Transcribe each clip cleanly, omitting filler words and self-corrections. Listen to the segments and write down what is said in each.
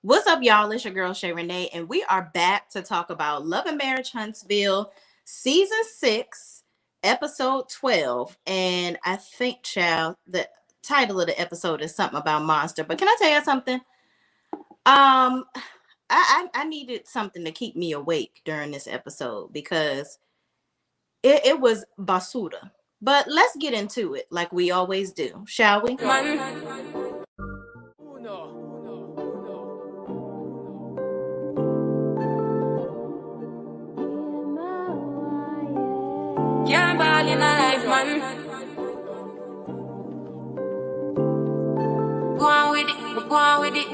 What's up, y'all? It's your girl Shay Renee, and we are back to talk about Love and Marriage Huntsville, season 6, episode 12. And I think, child, the title of the episode is something about monster. But can I tell you something? I needed something to keep me awake during this episode because it was basura. But let's get into it like we always do, shall we? Can't ball in a life, man. Go on with it, go on with it.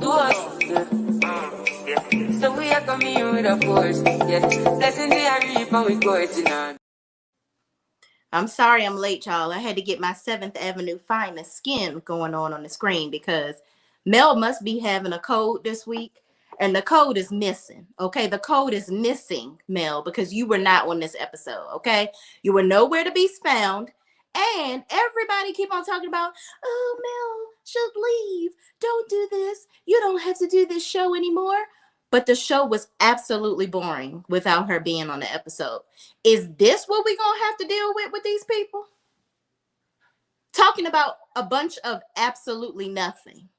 Do us. So we are coming with a force. Yeah, blessing the reap and we going on. I'm sorry I'm late, y'all. I had to get my 7th Avenue finest skin going on the screen because Mel must be having a code this week. And the code is missing, okay? The code is missing, Mel, because you were not on this episode, okay? You were nowhere to be found. And everybody keep on talking about, oh, Mel should leave. Don't do this. You don't have to do this show anymore. But the show was absolutely boring without her being on the episode. Is this what we're going to have to deal with these people? Talking about a bunch of absolutely nothing.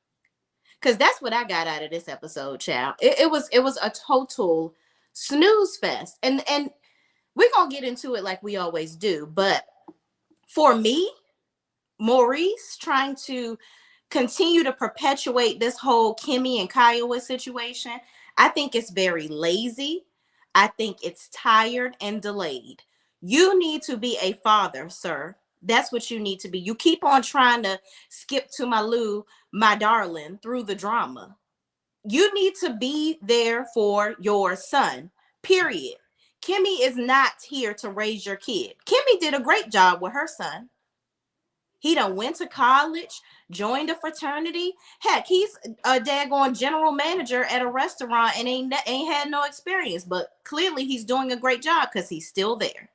Because that's what I got out of this episode, child. It was a total snooze fest. And we're going to get into it like we always do. But for me, Maurice trying to continue to perpetuate this whole Kimmy and Kiowa situation, I think it's very lazy. I think it's tired and delayed. You need to be a father, sir. That's what you need to be. You keep on trying to skip to my Lou, my darling, through the drama. You need to be there for your son, period. Kimmy is not here to raise your kid. Kimmy did a great job with her son. He done went to college, joined a fraternity. Heck, he's a daggone general manager at a restaurant and ain't had no experience. But clearly he's doing a great job because he's still there.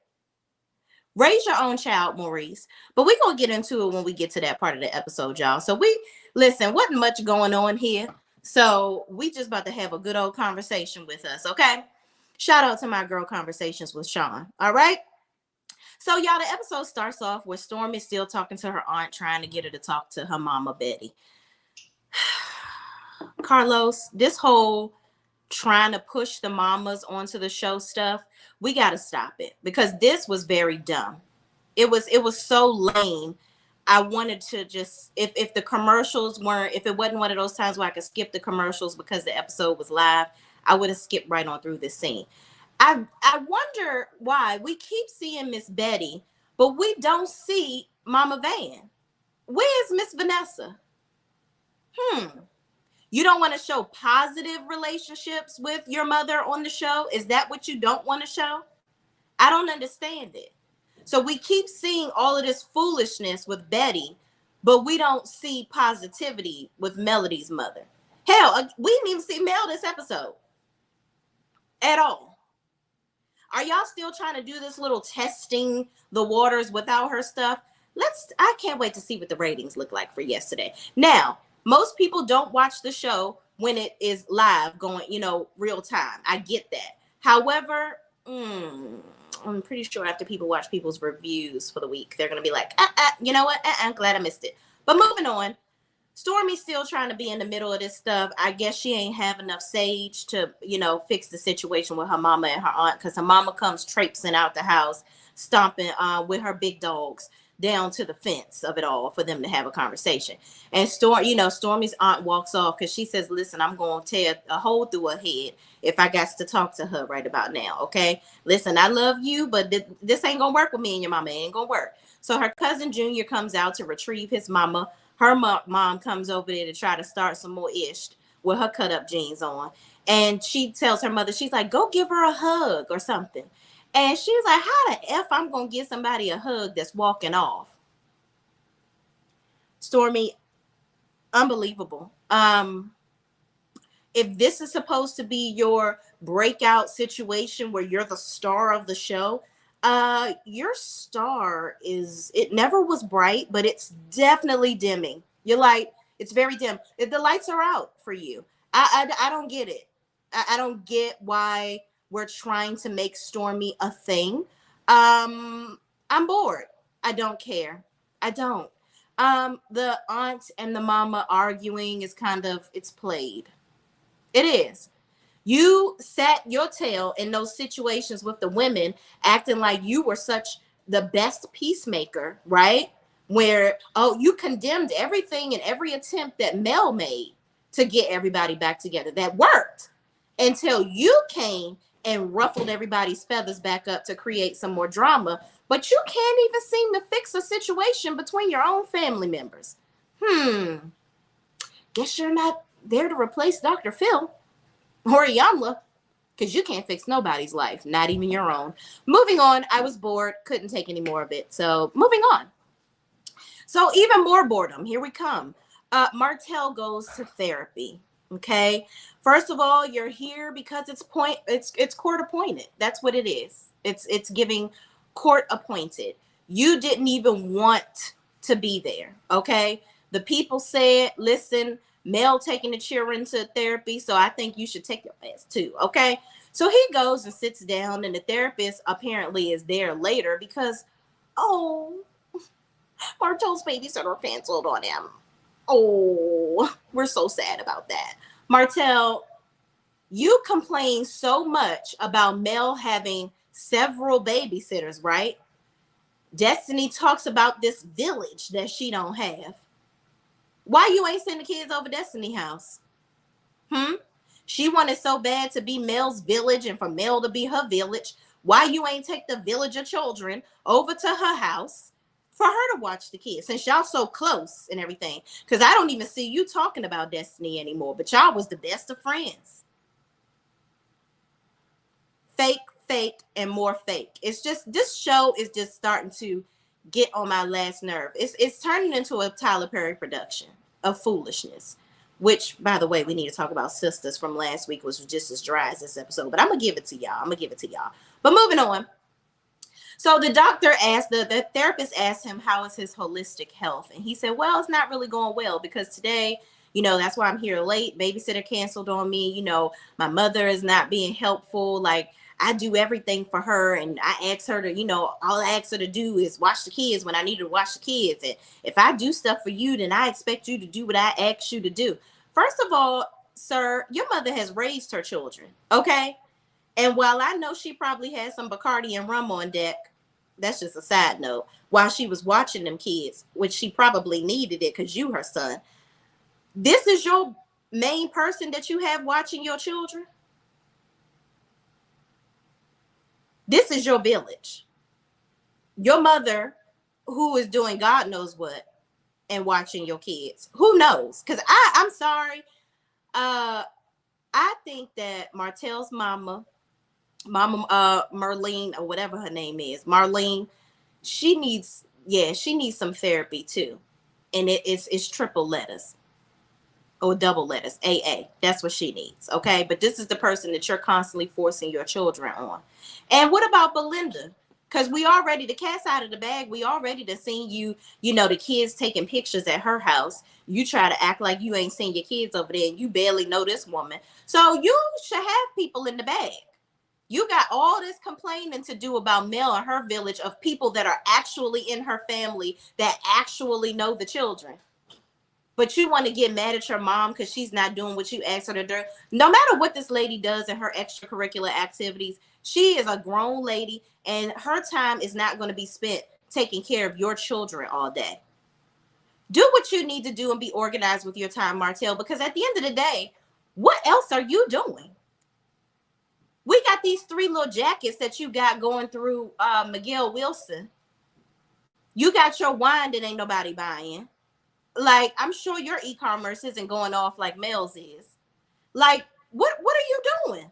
Raise your own child, Maurice. But we're going to get into it when we get to that part of the episode, y'all. So listen, wasn't much going on here. So we just about to have a good old conversation with us, okay? Shout out to my girl Conversations with Sean, all right? So, y'all, the episode starts off with Stormy still talking to her aunt, trying to get her to talk to her mama, Betty. Carlos, this whole trying to push the mamas onto the show stuff, we got to stop it because this was very dumb. It was so lame. I wanted to just, if the commercials weren't, if it wasn't one of those times where I could skip the commercials because the episode was live, I would have skipped right on through this scene. I wonder why we keep seeing Miss Betty, but we don't see Mama Van. Where's Miss Vanessa? You don't want to show positive relationships with your mother on the show? Is that what you don't want to show? I don't understand it. So we keep seeing all of this foolishness with Betty, but we don't see positivity with Melody's mother. Hell, we didn't even see Mel this episode at all. Are y'all still trying to do this little testing the waters without her stuff? I can't wait to see what the ratings look like for yesterday. Now, most people don't watch the show when it is live going, real time. I get that. However, I'm pretty sure after people watch people's reviews for the week, they're going to be like, you know what? I'm glad I missed it. But moving on, Stormy's still trying to be in the middle of this stuff. I guess she ain't have enough sage to, fix the situation with her mama and her aunt because her mama comes traipsing out the house, stomping with her big dogs down to the fence of it all for them to have a conversation. And Stormy's aunt walks off because she says, listen, I'm going to tear a hole through her head if I got to talk to her right about now, okay? Listen, I love you, but this ain't going to work with me and your mama. It ain't going to work. So her cousin Junior comes out to retrieve his mama. Her mom comes over there to try to start some more ish with her cut up jeans on. And she tells her mother, she's like, go give her a hug or something. And she's like, how the F I'm going to give somebody a hug that's walking off? Stormy, unbelievable. If this is supposed to be your breakout situation where you're the star of the show, your star it never was bright, but it's definitely dimming. You're like, It's very dim. The lights are out for you. I don't get it. I don't get why we're trying to make Stormy a thing. I'm bored. I don't care. I don't. The aunt and the mama arguing is kind of, it's played. It is. You sat your tail in those situations with the women, acting like you were such the best peacemaker, right? Where, oh, you condemned everything and every attempt that Mel made to get everybody back together. That worked until you came and ruffled everybody's feathers back up to create some more drama. But you can't even seem to fix a situation between your own family members. Guess you're not there to replace Dr. Phil or Yamla, because you can't fix nobody's life, not even your own. Moving on, I was bored, couldn't take any more of it. So moving on. So even more boredom. Here we come. Martell goes to therapy. Okay. First of all, you're here because it's court appointed. That's what it is. It's giving court appointed. You didn't even want to be there. Okay. The people said, listen, Mel taking the children to therapy, so I think you should take your ass too. Okay. So he goes and sits down, and the therapist apparently is there later because, oh, Martell's babysitter canceled on him. Oh, we're so sad about that. Martell, you complain so much about Mel having several babysitters, right? Destiny talks about this village that she don't have. Why you ain't send the kids over Destiny house? She wanted so bad to be Mel's village and for Mel to be her village. Why you ain't take the village of children over to her house for her to watch the kids, since y'all so close and everything? Because I don't even see you talking about Destiny anymore, but y'all was the best of friends. Fake, and more fake. It's just, this show is just starting to get on my last nerve. It's turning into a Tyler Perry production of foolishness, which, by the way, we need to talk about Sisters from last week, was just as dry as this episode, but I'm gonna give it to y'all. But moving on. So the doctor asked, the therapist asked him, how is his holistic health? And he said, well, it's not really going well because today, that's why I'm here late. Babysitter canceled on me. My mother is not being helpful. Like, I do everything for her, and I ask her to, all I ask her to do is watch the kids when I need to watch the kids. And if I do stuff for you, then I expect you to do what I ask you to do. First of all, sir, your mother has raised her children, okay? And while I know she probably had some Bacardi and rum on deck, that's just a side note, while she was watching them kids, which she probably needed it because you her son, this is your main person that you have watching your children? This is your village. Your mother, who is doing God knows what and watching your kids. Who knows? Because I'm sorry. I think that Martell's mama, Merlene, or whatever her name is, Marlene, she needs some therapy too. And it's triple letters or double letters, AA. That's what she needs, okay? But this is the person that you're constantly forcing your children on. And what about Belinda? Because the cat's out of the bag. We already done seen you, the kids taking pictures at her house. You try to act like you ain't seen your kids over there and you barely know this woman. So you should have people in the bag. You got all this complaining to do about Mel and her village of people that are actually in her family that actually know the children. But you want to get mad at your mom because she's not doing what you asked her to do. No matter what this lady does in her extracurricular activities, she is a grown lady and her time is not going to be spent taking care of your children all day. Do what you need to do and be organized with your time, Martell, because at the end of the day, what else are you doing? We got these 3 little jackets that you got going through Miguel Wilson. You got your wine that ain't nobody buying. Like, I'm sure your e-commerce isn't going off like Mel's is. Like, what are you doing?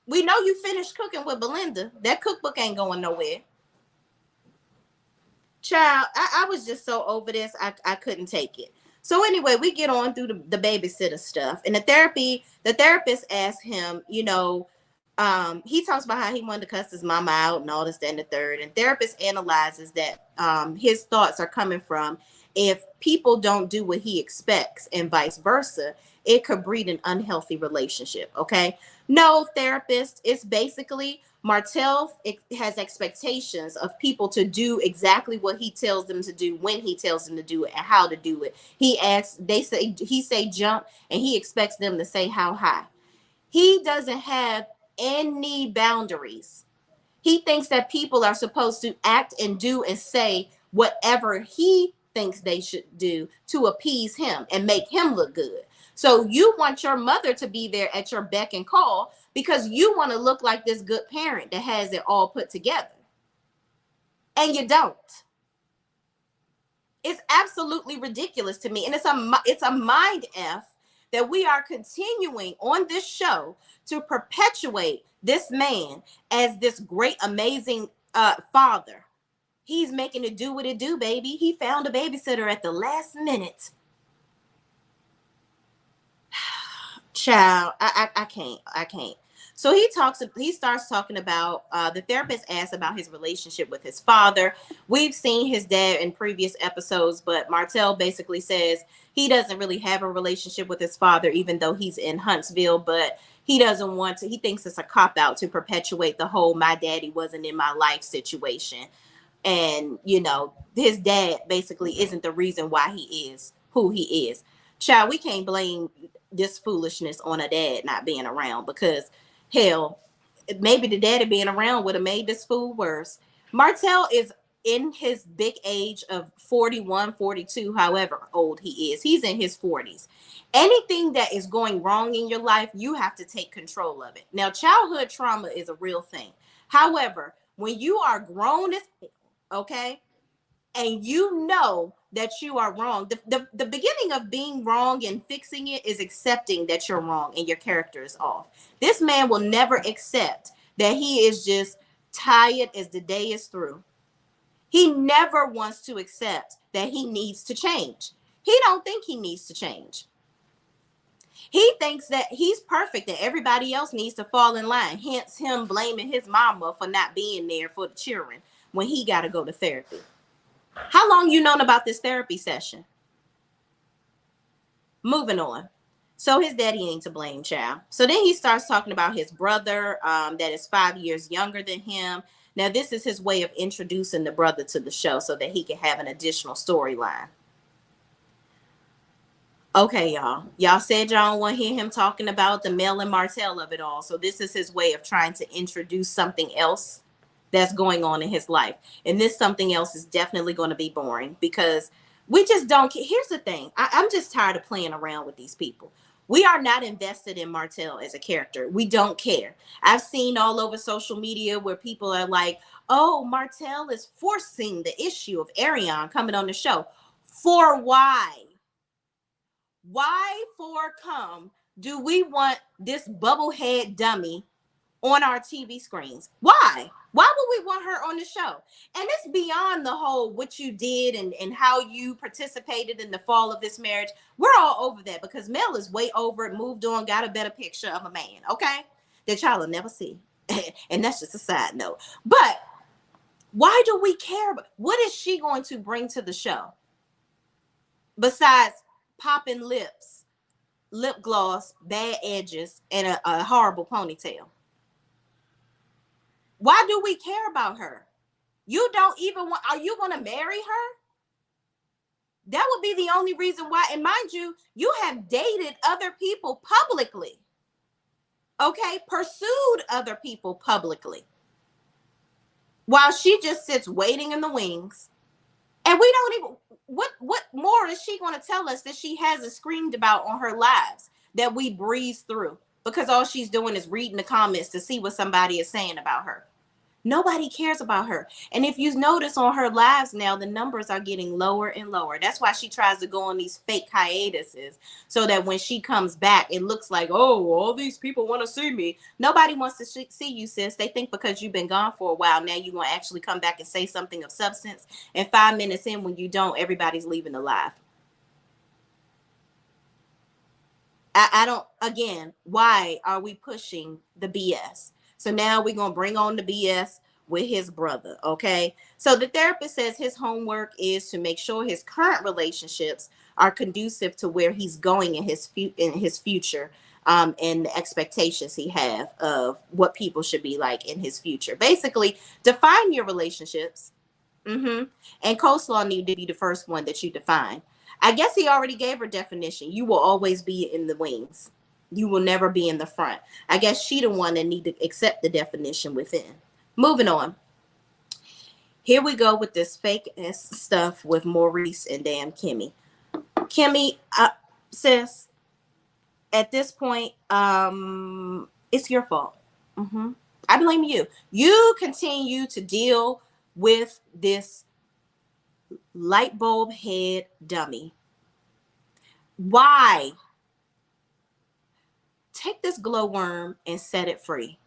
We know you finished cooking with Belinda. That cookbook ain't going nowhere. Child, I was just so over this, I couldn't take it. So anyway, we get on through the babysitter stuff. And the therapist asked him, He talks about how he wanted to cuss his mama out and all this, that, and the third. And therapist analyzes that his thoughts are coming from if people don't do what he expects and vice versa, it could breed an unhealthy relationship. Okay. No, therapist, it's basically Martell has expectations of people to do exactly what he tells them to do when he tells them to do it and how to do it. He asks, he say jump, and he expects them to say how high. He doesn't have any boundaries. He thinks that people are supposed to act and do and say whatever he thinks they should do to appease him and make him look good. So you want your mother to be there at your beck and call because you want to look like this good parent that has it all put together. And you don't. It's absolutely ridiculous to me. And it's a mind F that we are continuing on this show to perpetuate this man as this great, amazing father. He's making it do what it do, baby. He found a babysitter at the last minute. Child, I can't. So he starts talking about the therapist asks about his relationship with his father. We've seen his dad in previous episodes, but Martell basically says he doesn't really have a relationship with his father, even though he's in Huntsville, but he doesn't want to, he thinks it's a cop out to perpetuate the whole my daddy wasn't in my life situation. And, his dad basically isn't the reason why he is who he is. Child, we can't blame this foolishness on a dad not being around because, hell, maybe the daddy being around would have made this fool worse. Martell is in his big age of 41, 42, however old he is. He's in his 40s. Anything that is going wrong in your life, you have to take control of it. Now, childhood trauma is a real thing. However, when you are grown as okay, and you know that you are wrong, the beginning of being wrong and fixing it is accepting that you're wrong and your character is off. This man will never accept that he is just tired as the day is through. He never wants to accept that he needs to change. He don't think he needs to change. He thinks that he's perfect and everybody else needs to fall in line, hence him blaming his mama for not being there for the children when he got to go to therapy. How long you known about this therapy session? Moving on. So his daddy ain't to blame, child. So then he starts talking about his brother that is 5 years younger than him. Now, this is his way of introducing the brother to the show so that he can have an additional storyline. Okay, y'all. Y'all said y'all don't want to hear him talking about the Mel and Martell of it all. So this is his way of trying to introduce something else that's going on in his life. And this something else is definitely going to be boring because we just don't care. Here's the thing. I'm just tired of playing around with these people. We are not invested in Martell as a character. We don't care. I've seen all over social media where people are like, oh, Martell is forcing the issue of Arion coming on the show. For why? Why for come do we want this bubblehead dummy on our TV screens? Why? Why would we want her on the show? And it's beyond the whole what you did and how you participated in the fall of this marriage. We're all over that because Mel is way over it, moved on, got a better picture of a man, okay? That y'all will never see. And that's just a side note. But why do we care? What is she going to bring to the show? Besides popping lips, lip gloss, bad edges, and a horrible ponytail. Why do we care about her? You don't even want, are you going to marry her? That would be the only reason why. And mind you, you have dated other people publicly. Okay, pursued other people publicly. While she just sits waiting in the wings. And we don't even, what more is she going to tell us that she hasn't screamed about on her lives that we breeze through? Because all she's doing is reading the comments to see what somebody is saying about her. Nobody cares about her. And if you notice on her lives now, the numbers are getting lower and lower. That's why she tries to go on these fake hiatuses so that when she comes back, it looks like, oh, all these people want to see me. Nobody wants to see you, sis. They think because you've been gone for a while, now you're going to actually come back and say something of substance. And 5 minutes in, when you don't, everybody's leaving alive. I don't, again, why are we pushing the BS? So now we're going to bring on the BS with his brother, okay? So the therapist says his homework is to make sure his current relationships are conducive to where he's going in his future, and the expectations he have of what people should be like in his future. Basically, define your relationships. And coleslaw need to be the first one that you define. I guess he already gave her definition. You will always be in the wings. You will never be in the front. I guess she the one that need to accept the definition within. Moving on. Here we go with this fake ass stuff with Maurice and damn Kimmy. Kimmy, sis, at this point, it's your fault. I blame you. You continue to deal with this light bulb head dummy. Why? Take this glowworm and set it free.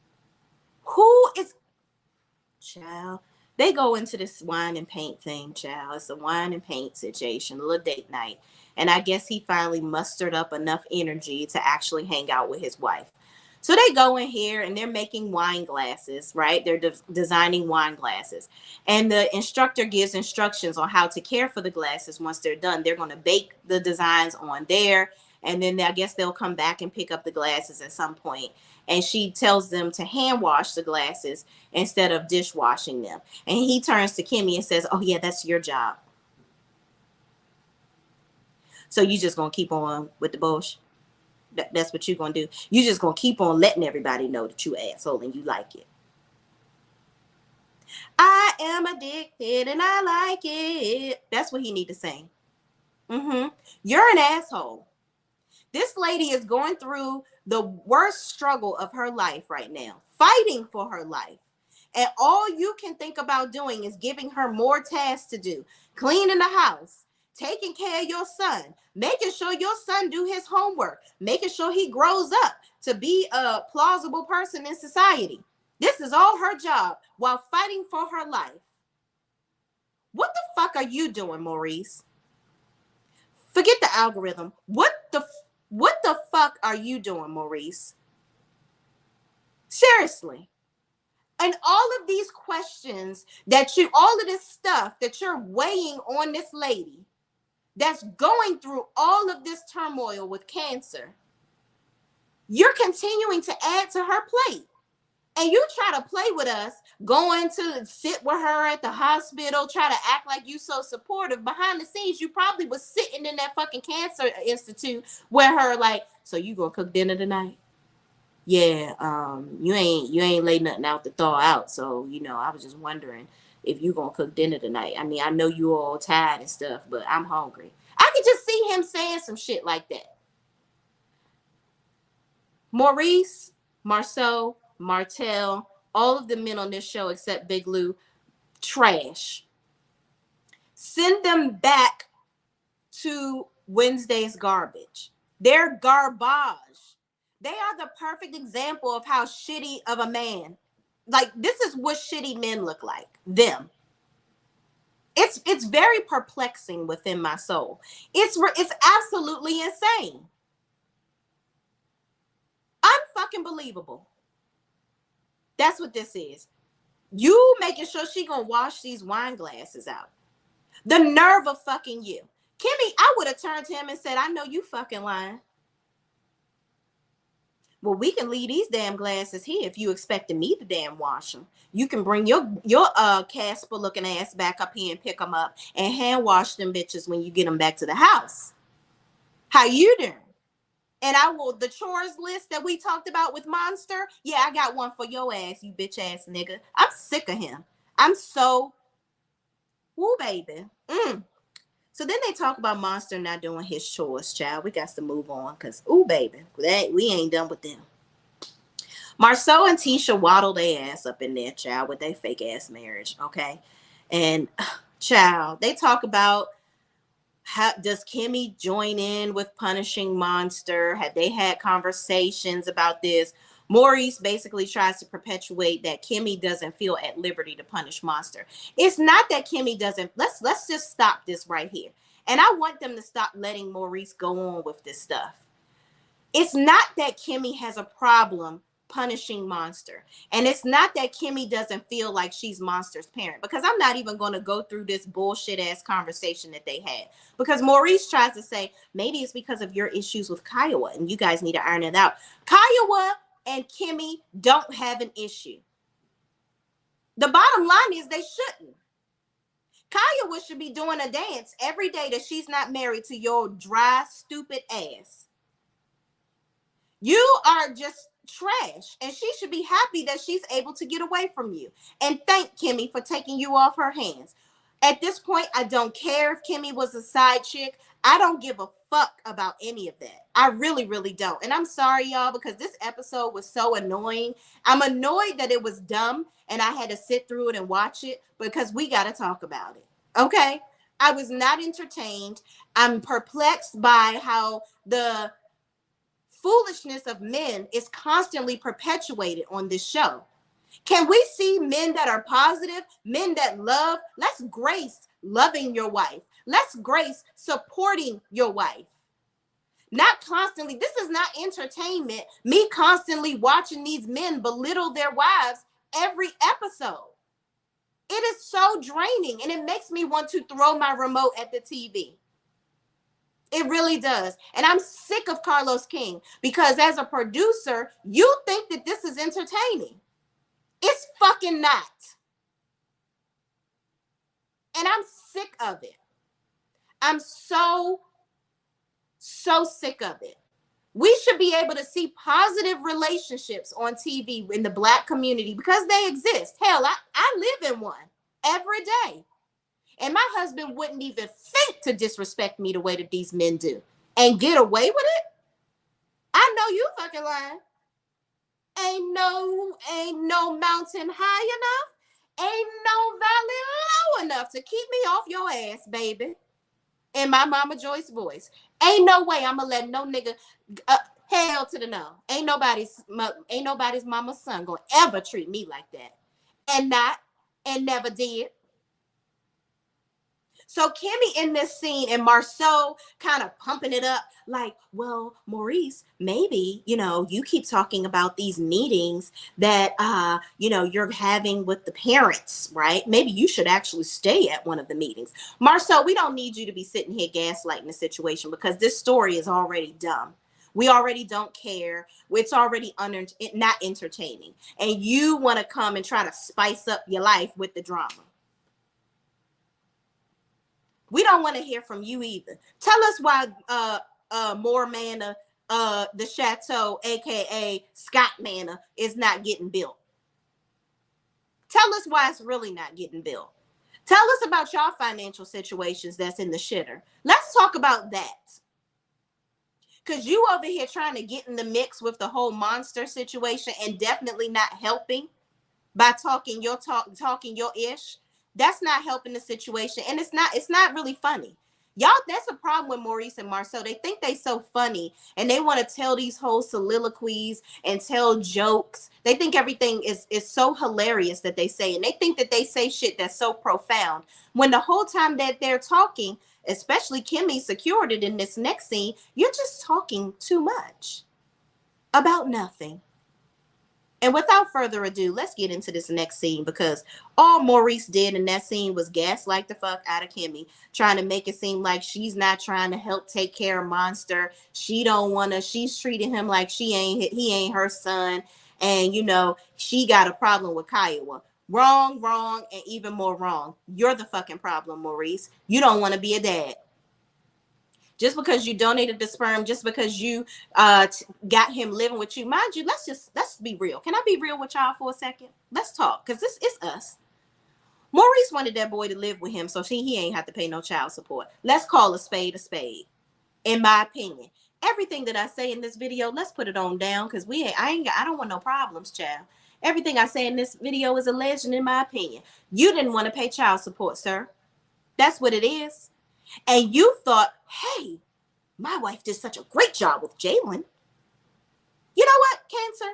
Who is, child? They go into this wine and paint thing, child. It's a wine and paint situation, a little date night. And I guess he finally mustered up enough energy to actually hang out with his wife. So they go in here and they're making wine glasses, right? They're designing wine glasses. And the instructor gives instructions on how to care for the glasses once they're done. They're going to bake the designs on there. And then I guess they'll come back and pick up the glasses at some point. And she tells them to hand wash the glasses instead of dishwashing them. And he turns to Kimmy and says, oh, yeah, that's your job. So you just going to keep on with the bullshit? That's what you're going to do. You're just going to keep on letting everybody know that you asshole and you like it. I am addicted and I like it. That's what he need to sing. You're an asshole. This lady is going through the worst struggle of her life right now, fighting for her life. And all you can think about doing is giving her more tasks to do, cleaning the house, taking care of your son, making sure your son do his homework, making sure he grows up to be a plausible person in society. This is all her job while fighting for her life. What the fuck are you doing, Maurice? Forget the algorithm. What the fuck are you doing, Maurice? Seriously. And all of these questions all of this stuff that you're weighing on this lady that's going through all of this turmoil with cancer, you're continuing to add to her plate. And you try to play with us, going to sit with her at the hospital, try to act like you so supportive. Behind the scenes, you probably was sitting in that fucking cancer institute where her like, so you gonna cook dinner tonight? Yeah, you ain't laid nothing out to thaw out. So, I was just wondering if you gonna cook dinner tonight. I mean, I know you all tired and stuff, but I'm hungry. I could just see him saying some shit like that. Maurice, Marceau, Martell, all of the men on this show except Big Lou, trash. Send them back to Wednesday's garbage. They're garbage. They are the perfect example of how shitty of a man. Like, this is what shitty men look like. Them. It's very perplexing within my soul. It's absolutely insane. Unfucking believable. That's what this is. You making sure she gonna wash these wine glasses out. The nerve of fucking you. Kimmy, I would have turned to him and said, I know you fucking lying. Well, we can leave these damn glasses here if you expected me to damn wash them. You can bring your Casper looking ass back up here and pick them up and hand wash them bitches when you get them back to the house. How you doing? And the chores list that we talked about with Monster, yeah, I got one for your ass, you bitch ass nigga. I'm sick of him. I'm so, woo, baby. So then they talk about Monster not doing his chores, child. We got to move on because, ooh, baby, we ain't done with them. Marceau and Tisha waddle their ass up in there, child, with their fake ass marriage, okay? And, child, they talk about, how does Kimmy join in with punishing Monster? Had they had conversations about this? Maurice basically tries to perpetuate that Kimmy doesn't feel at liberty to punish Monster. It's not that Kimmy doesn't. Let's just stop this right here. And I want them to stop letting Maurice go on with this stuff. It's not that Kimmy has a problem punishing Monster. And it's not that Kimmy doesn't feel like she's Monster's parent, because I'm not even going to go through this bullshit ass conversation that they had, because Maurice tries to say maybe it's because of your issues with Kiowa and you guys need to iron it out. Kiowa and Kimmy don't have an issue. The bottom line is they shouldn't. Kiowa should be doing a dance every day that she's not married to your dry, stupid ass. You are just trash, and she should be happy that she's able to get away from you. And thank Kimmy for taking you off her hands. At this point, I don't care if Kimmy was a side chick. I don't give a fuck about any of that. I really, really don't. And I'm sorry, y'all, because this episode was so annoying. I'm annoyed that it was dumb and I had to sit through it and watch it, because we got to talk about it. Okay? I was not entertained. I'm perplexed by how the foolishness of men is constantly perpetuated on this show. Can we see men that are positive, men that love? Let's grace loving your wife. Let's grace supporting your wife. Not constantly, this is not entertainment, me constantly watching these men belittle their wives every episode. It is so draining, and it makes me want to throw my remote at the TV. It really does. And I'm sick of Carlos King, because as a producer, you think that this is entertaining. It's fucking not. And I'm sick of it. I'm so sick of it. We should be able to see positive relationships on TV in the Black community, because they exist. Hell, I live in one every day. And my husband wouldn't even think to disrespect me the way that these men do and get away with it. I know you fucking lying. Ain't no mountain high enough. Ain't no valley low enough to keep me off your ass, baby. In my Mama Joyce voice. Ain't no way I'm gonna let no nigga, hell to the no. Ain't nobody's mama's son gonna ever treat me like that. And never did. So Kimmy in this scene and Marceau kind of pumping it up like, well, Maurice, maybe, you keep talking about these meetings that, you're having with the parents, right? Maybe you should actually stay at one of the meetings. Marceau, we don't need you to be sitting here gaslighting the situation, because this story is already dumb. We already don't care. It's already not entertaining. And you want to come and try to spice up your life with the drama. We don't want to hear from you either. Tell us why Moore Manor, the Chateau, aka Scott Manor, is not getting built. Tell us why it's really not getting built. Tell us about y'all financial situations that's in the shitter. Let's talk about that. Because you over here trying to get in the mix with the whole Monster situation and definitely not helping by talking your ish. That's not helping the situation, and it's not really funny. Y'all, that's a problem with Maurice and Marceau. They think they so funny, and they want to tell these whole soliloquies and tell jokes. They think everything is so hilarious that they say, and they think that they say shit that's so profound, when the whole time that they're talking, especially Kimmy secured it in this next scene, you're just talking too much about nothing. And without further ado, let's get into this next scene, because all Maurice did in that scene was gaslight the fuck out of Kimmy, trying to make it seem like she's not trying to help take care of Monster. She don't want to, she's treating him like he ain't her son. And, she got a problem with Kiowa. Wrong, and even more wrong. You're the fucking problem, Maurice. You don't want to be a dad. Just because you donated the sperm, just because you got him living with you, mind you, let's be real. Can I be real with y'all for a second? Let's talk, because this is us. Maurice wanted that boy to live with him, so he ain't have to pay no child support. Let's call a spade, in my opinion. Everything that I say in this video, let's put it on down, because I don't want no problems, child. Everything I say in this video is alleged, in my opinion. You didn't want to pay child support, sir. That's what it is. And you thought, hey, my wife did such a great job with Jalen. You know what, Cancer?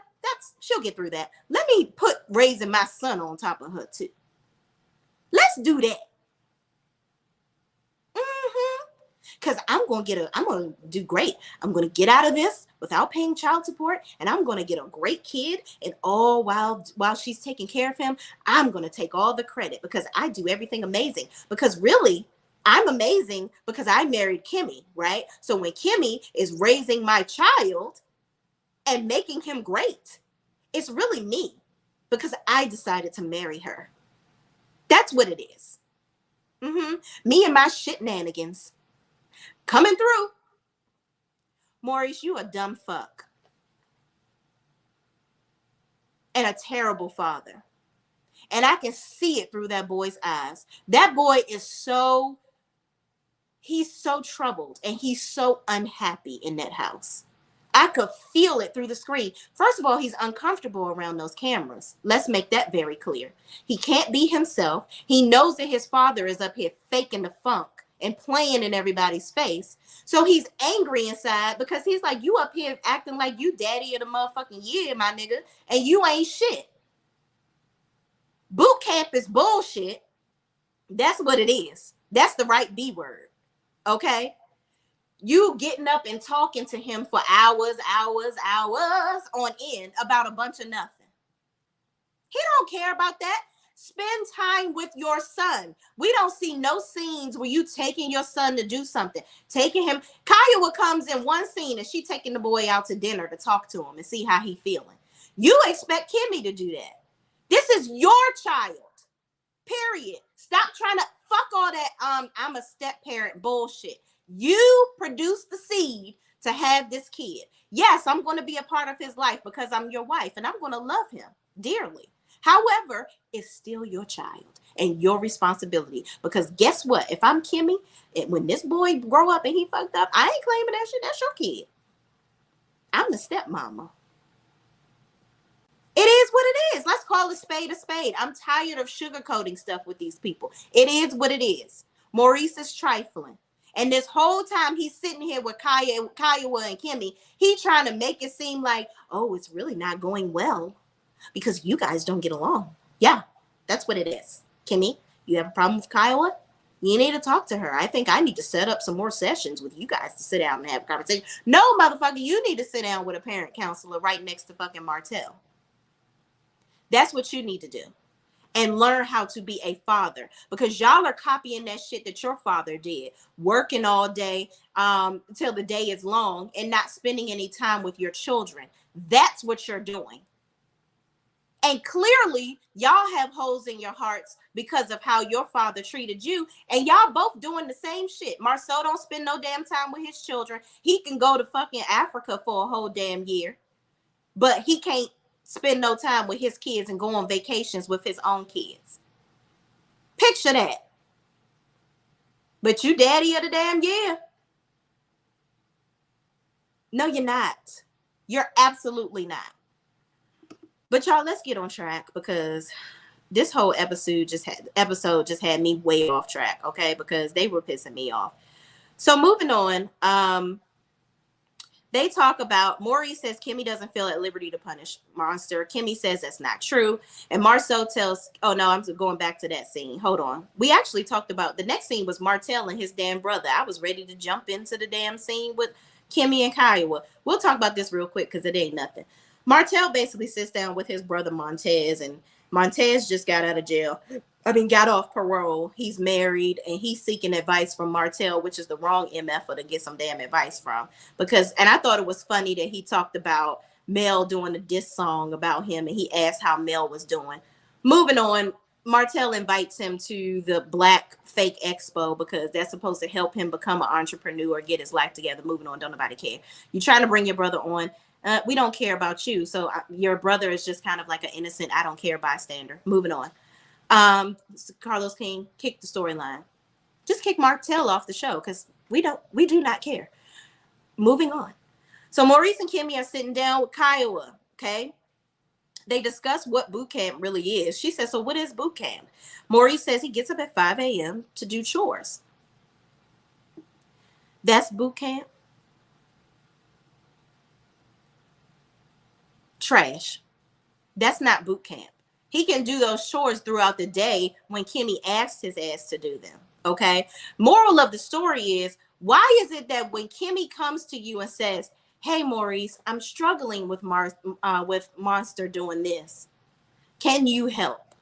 She'll get through that. Let me put raising my son on top of her too. Let's do that. Because I'm going to do great. I'm going to get out of this without paying child support, and I'm going to get a great kid. And all while she's taking care of him, I'm going to take all the credit because I do everything amazing. Because really, I'm amazing because I married Kimmy, right? So when Kimmy is raising my child and making him great, it's really me because I decided to marry her. That's what it is. Me and my shitnanigans coming through. Maurice, you a dumb fuck. And a terrible father. And I can see it through that boy's eyes. That boy is he's so troubled and he's so unhappy in that house. I could feel it through the screen. First of all, he's uncomfortable around those cameras. Let's make that very clear. He can't be himself. He knows that his father is up here faking the funk and playing in everybody's face. So he's angry inside because he's like, you up here acting like you daddy of the motherfucking year, my nigga, and you ain't shit. Boot camp is bullshit. That's what it is. That's the right B word. Okay? You getting up and talking to him for hours on end about a bunch of nothing. He don't care about that. Spend time with your son. We don't see no scenes where you taking your son to do something. Taking him. Kiowa comes in one scene and she taking the boy out to dinner to talk to him and see how he feeling. You expect Kimmy to do that. This is your child. Period. Stop trying to fuck all that I'm a step parent bullshit. You produce the seed to have this kid. Yes, I'm going to be a part of his life because I'm your wife and I'm going to love him dearly. However, it's still your child and your responsibility. Because guess what? If I'm Kimmy, when this boy grow up and he fucked up, I ain't claiming that shit. That's your kid. I'm the stepmama. It is what it is. Let's call a spade a spade. I'm tired of sugarcoating stuff with these people. It is what it is. Maurice is trifling. And this whole time he's sitting here with Kiowa and Kimmy, he trying to make it seem like, oh, it's really not going well because you guys don't get along. Yeah, that's what it is. Kimmy, you have a problem with Kiowa? You need to talk to her. I think I need to set up some more sessions with you guys to sit down and have a conversation. No, motherfucker, you need to sit down with a parent counselor right next to fucking Martell. That's what you need to do. And learn how to be a father, because y'all are copying that shit that your father did, working all day till the day is long and not spending any time with your children. That's what you're doing. And clearly y'all have holes in your hearts because of how your father treated you, and y'all both doing the same shit. Marceau don't spend no damn time with his children. He can go to fucking Africa for a whole damn year, but he can't spend no time with his kids and go on vacations with his own kids. Picture that. But you daddy of the damn year. No, you're not. You're absolutely not. But y'all, let's get on track, because this whole episode just had me way off track, okay? Because they were pissing me off. So moving on, they talk about, Maurice says Kimmy doesn't feel at liberty to punish Monster. Kimmy says that's not true. And Marceau tells, oh no, I'm going back to that scene. Hold on. We actually talked about, the next scene was Martell and his damn brother. I was ready to jump into the damn scene with Kimmy and Kiowa. We'll talk about this real quick because it ain't nothing. Martell basically sits down with his brother Montez, and Montez just got out of jail. Got off parole. He's married and he's seeking advice from Martell, which is the wrong MF to get some damn advice from. And I thought it was funny that he talked about Mel doing a diss song about him and he asked how Mel was doing. Moving on, Martell invites him to the Black Fake Expo because that's supposed to help him become an entrepreneur, get his life together. Moving on, don't nobody care. You're trying to bring your brother on. We don't care about you. So your brother is just kind of like an innocent, I don't care bystander. Moving on. Carlos King, kick the storyline. Just kick Martell off the show because we do not care. Moving on. So Maurice and Kimmy are sitting down with Kiowa, okay? They discuss what boot camp really is. She says, so what is boot camp? Maurice says he gets up at 5 a.m. to do chores. That's boot camp? Trash. That's not boot camp. He can do those chores throughout the day when Kimmy asks his ass to do them. Okay. Moral of the story is, Why is it that when Kimmy comes to you and says, "Hey Maurice, I'm struggling with Monster doing this. Can you help?"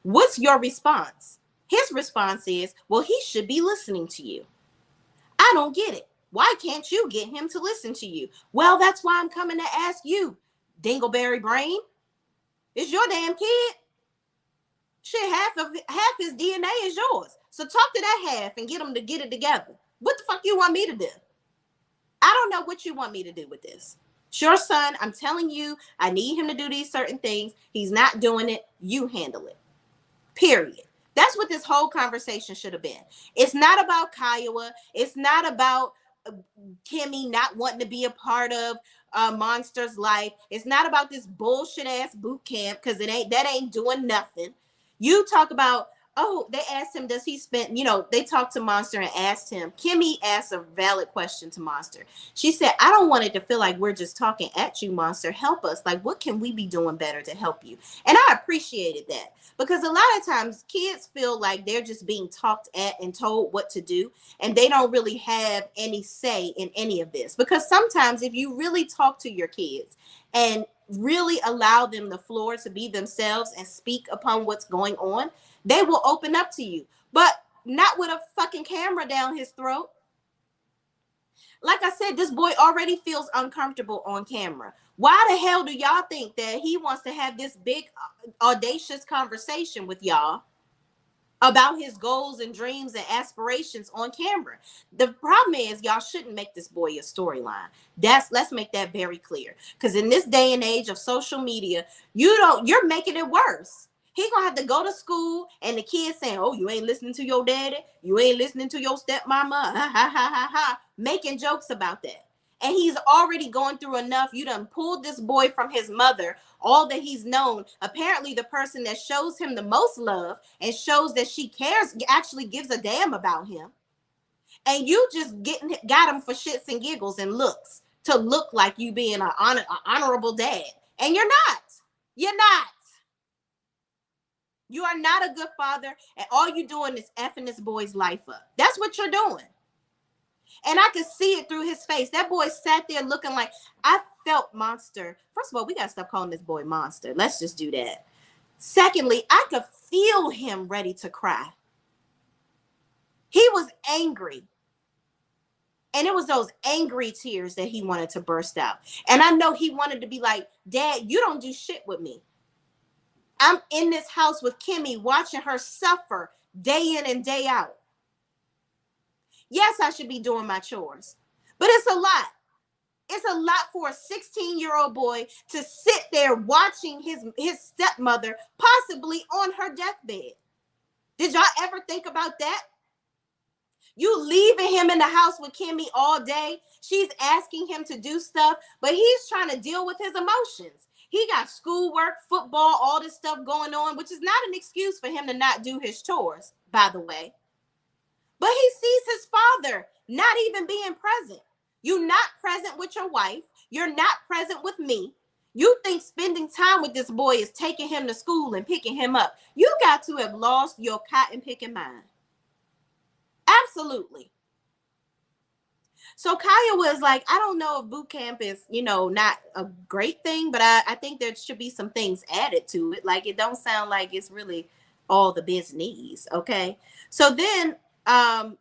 What's your response? His response is, "Well, he should be listening to you." I don't get it. Why can't you get him to listen to you? Well, that's why I'm coming to ask you, Dingleberry Brain. It's your damn kid. Shit, half his DNA is yours. So talk to that half and get him to get it together. What the fuck you want me to do? I don't know what you want me to do with this. It's your son. I'm telling you, I need him to do these certain things. He's not doing it. You handle it. Period. That's what this whole conversation should have been. It's not about Kiowa. It's not about Kimmy not wanting to be a part of Monster's life. It's not about this bullshit ass boot camp, because that ain't doing nothing. You talk about, oh, they asked him, does he spend, they talked to Monster and asked him. Kimmy asked a valid question to Monster. She said, I don't want it to feel like we're just talking at you, Monster. Help us. Like, what can we be doing better to help you? And I appreciated that, because a lot of times kids feel like they're just being talked at and told what to do, and they don't really have any say in any of this. Because sometimes if you really talk to your kids and really allow them the floor to be themselves and speak upon what's going on, they will open up to you. But not with a fucking camera down his throat. Like I said, this boy already feels uncomfortable on camera. Why the hell do y'all think that he wants to have this big audacious conversation with y'all about his goals and dreams and aspirations on camera? The problem is, y'all shouldn't make this boy a storyline. Let's make that very clear. Because in this day and age of social media, you're making it worse. He gonna have to go to school and the kids saying, "Oh, you ain't listening to your daddy, you ain't listening to your stepmama," ha ha ha ha ha, making jokes about that. And he's already going through enough. You done pulled this boy from his mother, all that he's known. Apparently, the person that shows him the most love and shows that she cares, actually gives a damn about him. And you just got him for shits and giggles and looks, to look like you being an honorable dad. And you're not. You're not. You are not a good father, and all you're doing is effing this boy's life up. That's what you're doing. And I could see it through his face. That boy sat there looking like, I felt Monster. First of all, we got to stop calling this boy Monster. Let's just do that. Secondly, I could feel him ready to cry. He was angry. And it was those angry tears that he wanted to burst out. And I know he wanted to be like, Dad, you don't do shit with me. I'm in this house with Kimmy, watching her suffer day in and day out. Yes, I should be doing my chores, but it's a lot. It's a lot for a 16-year-old boy to sit there watching his stepmother possibly on her deathbed. Did y'all ever think about that? You leaving him in the house with Kimmy all day. She's asking him to do stuff, but he's trying to deal with his emotions. He got schoolwork, football, all this stuff going on, which is not an excuse for him to not do his chores, by the way. But he sees his father not even being present. You're not present with your wife. You're not present with me. You think spending time with this boy is taking him to school and picking him up. You got to have lost your cotton picking mind. Absolutely. So Kaya was like, I don't know if boot camp is, not a great thing, but I think there should be some things added to it. Like, it don't sound like it's really all the business. Okay. So then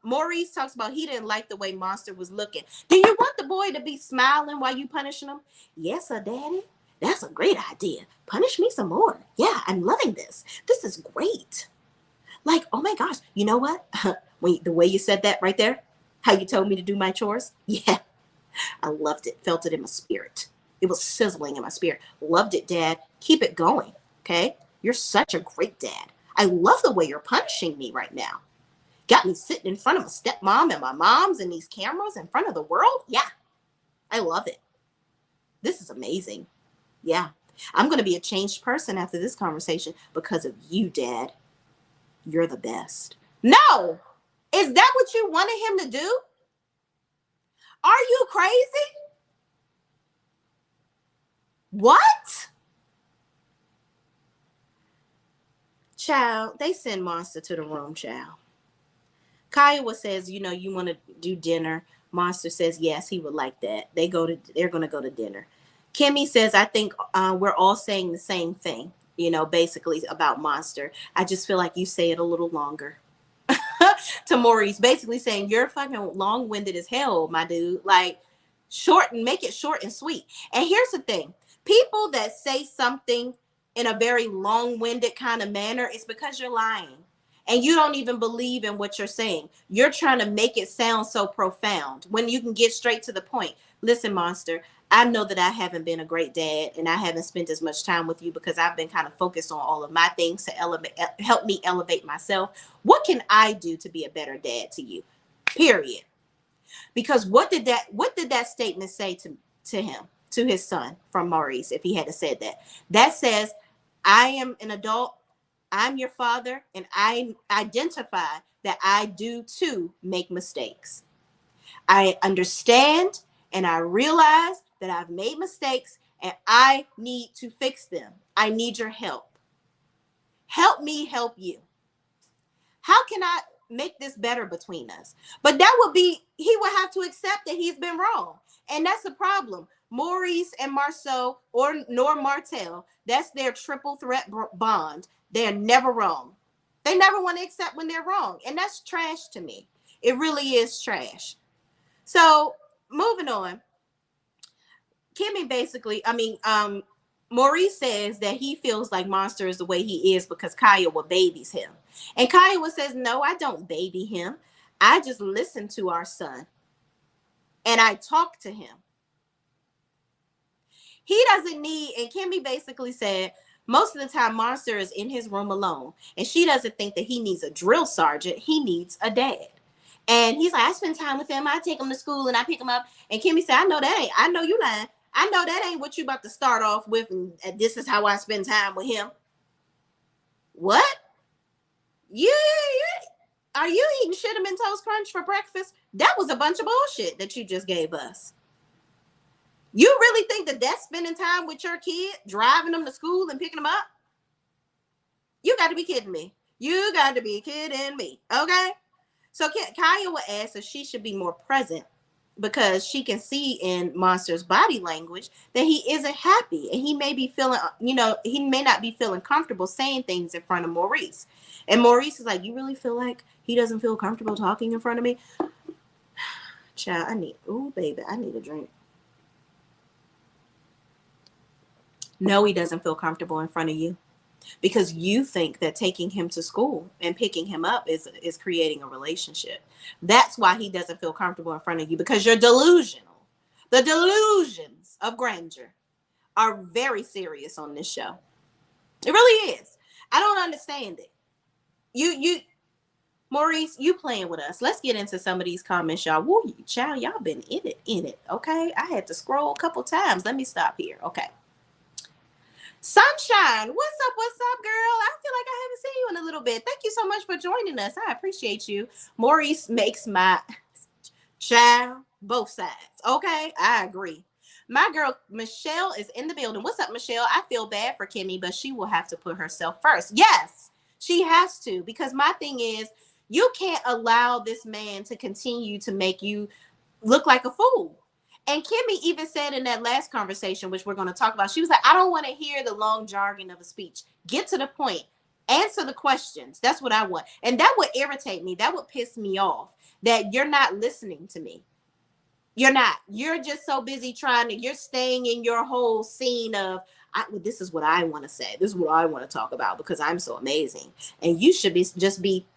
Maurice talks about he didn't like the way Monster was looking. Do you want the boy to be smiling while you punishing him? Yes, sir, Daddy. That's a great idea. Punish me some more. Yeah, I'm loving this. This is great. Like, oh my gosh, you know what? The way you said that right there, how you told me to do my chores. Yeah, I loved it. Felt it in my spirit. It was sizzling in my spirit. Loved it, Dad. Keep it going, okay? You're such a great dad. I love the way you're punishing me right now. Got me sitting in front of my stepmom and my moms and these cameras in front of the world. Yeah, I love it. This is amazing. Yeah, I'm going to be a changed person after this conversation because of you, Dad. You're the best. No! Is that what you wanted him to do? Are you crazy? What? Child, they send Monster to the room, child. Kiowa says, you want to do dinner. Monster says, yes, he would like that. They're going to go to dinner. Kimmy says, I think we're all saying the same thing, basically about Monster. I just feel like you say it a little longer. To Maurice, basically saying, you're fucking long-winded as hell, my dude. Like, make it short and sweet. And here's the thing. People that say something in a very long-winded kind of manner, it's because you're lying. And you don't even believe in what you're saying. You're trying to make it sound so profound when you can get straight to the point. Listen, Monster, I know that I haven't been a great dad and I haven't spent as much time with you because I've been kind of focused on all of my things to help me elevate myself. What can I do to be a better dad to you? Period. Because what did that statement say to him, to his son from Maurice, if he had said that? That says, I am an adult, I'm your father, and I identify that I do too make mistakes. I understand and I realize that I've made mistakes and I need to fix them. I need your help. Help me help you. How can I make this better between us? But he would have to accept that he's been wrong. And that's the problem. Maurice and Marceau nor Martel, that's their triple threat bond. They're never wrong. They never want to accept when they're wrong. And that's trash to me. It really is trash. So moving on. Kimmy Maurice says that he feels like Monster is the way he is because Kiowa babies him. And Kiowa says, no, I don't baby him. I just listen to our son. And I talk to him. He doesn't need, and Kimmy basically said, most of the time Monster is in his room alone. And she doesn't think that he needs a drill sergeant. He needs a dad. And he's like, I spend time with him. I take him to school and I pick him up. And Kimmy said, I know you lying. I know that ain't what you about to start off with. And this is how I spend time with him. What? Are you eating Cinnamon Toast Crunch for breakfast? That was a bunch of bullshit that you just gave us. You really think that that's spending time with your kid, driving them to school and picking them up? You got to be kidding me. You got to be kidding me. Okay? So Kiowa asks if she should be more present because she can see in Monster's body language that he isn't happy and he may be feeling, he may not be feeling comfortable saying things in front of Maurice. And Maurice is like, you really feel like he doesn't feel comfortable talking in front of me? Child, I need a drink. No, he doesn't feel comfortable in front of you because you think that taking him to school and picking him up is creating a relationship. That's why he doesn't feel comfortable in front of you, because you're delusional. The delusions of grandeur are very serious on this show. It really is. I don't understand it. Maurice, you playing with us. Let's get into some of these comments, y'all. Woo, child, y'all been in it. Okay, I had to scroll a couple times. Let me stop here. Okay. Sunshine, what's up, girl? I feel like I haven't seen you in a little bit. Thank you so much for joining us. I appreciate you. Maurice makes my child both sides. Okay, I agree. My girl Michelle is in the building. What's up, Michelle? I feel bad for Kimmy, but she will have to put herself first. Yes, she has to, because my thing is, you can't allow this man to continue to make you look like a fool. And Kimmy even said in that last conversation, which we're going to talk about, she was like, I don't want to hear the long jargon of a speech. Get to the point. Answer the questions. That's what I want. And that would irritate me. That would piss me off, that you're not listening to me. You're not. You're just so busy you're staying in your whole scene of, this is what I want to say. This is what I want to talk about because I'm so amazing. And you should just be